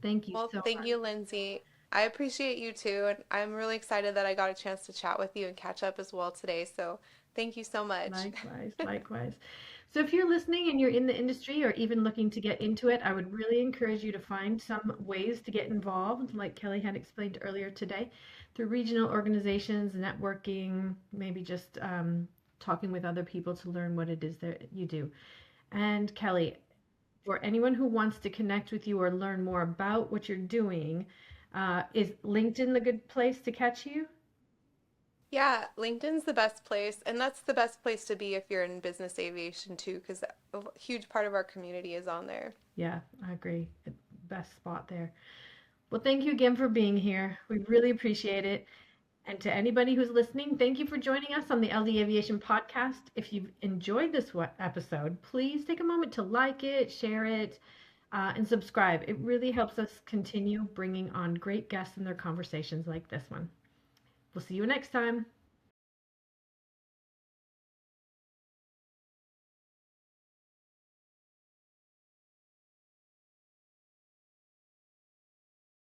thank you Well, so thank much. you, Lindsay. I appreciate you too, and I'm really excited that I got a chance to chat with you and catch up as well today. So, thank you so much. Likewise, likewise. So if you're listening and you're in the industry or even looking to get into it, I would really encourage you to find some ways to get involved, like Kelly had explained earlier today, through regional organizations, networking, maybe just talking with other people to learn what it is that you do. And Kelly, for anyone who wants to connect with you or learn more about what you're doing, is LinkedIn the good place to catch you? Yeah, LinkedIn's the best place, and that's the best place to be if you're in business aviation too, because a huge part of our community is on there. Yeah, I agree. Best spot there. Well, thank you again for being here. We really appreciate it. And to anybody who's listening, thank you for joining us on the LD Aviation Podcast. If you've enjoyed this episode, please take a moment to like it, share it, and subscribe. It really helps us continue bringing on great guests and their conversations like this one. We'll see you next time.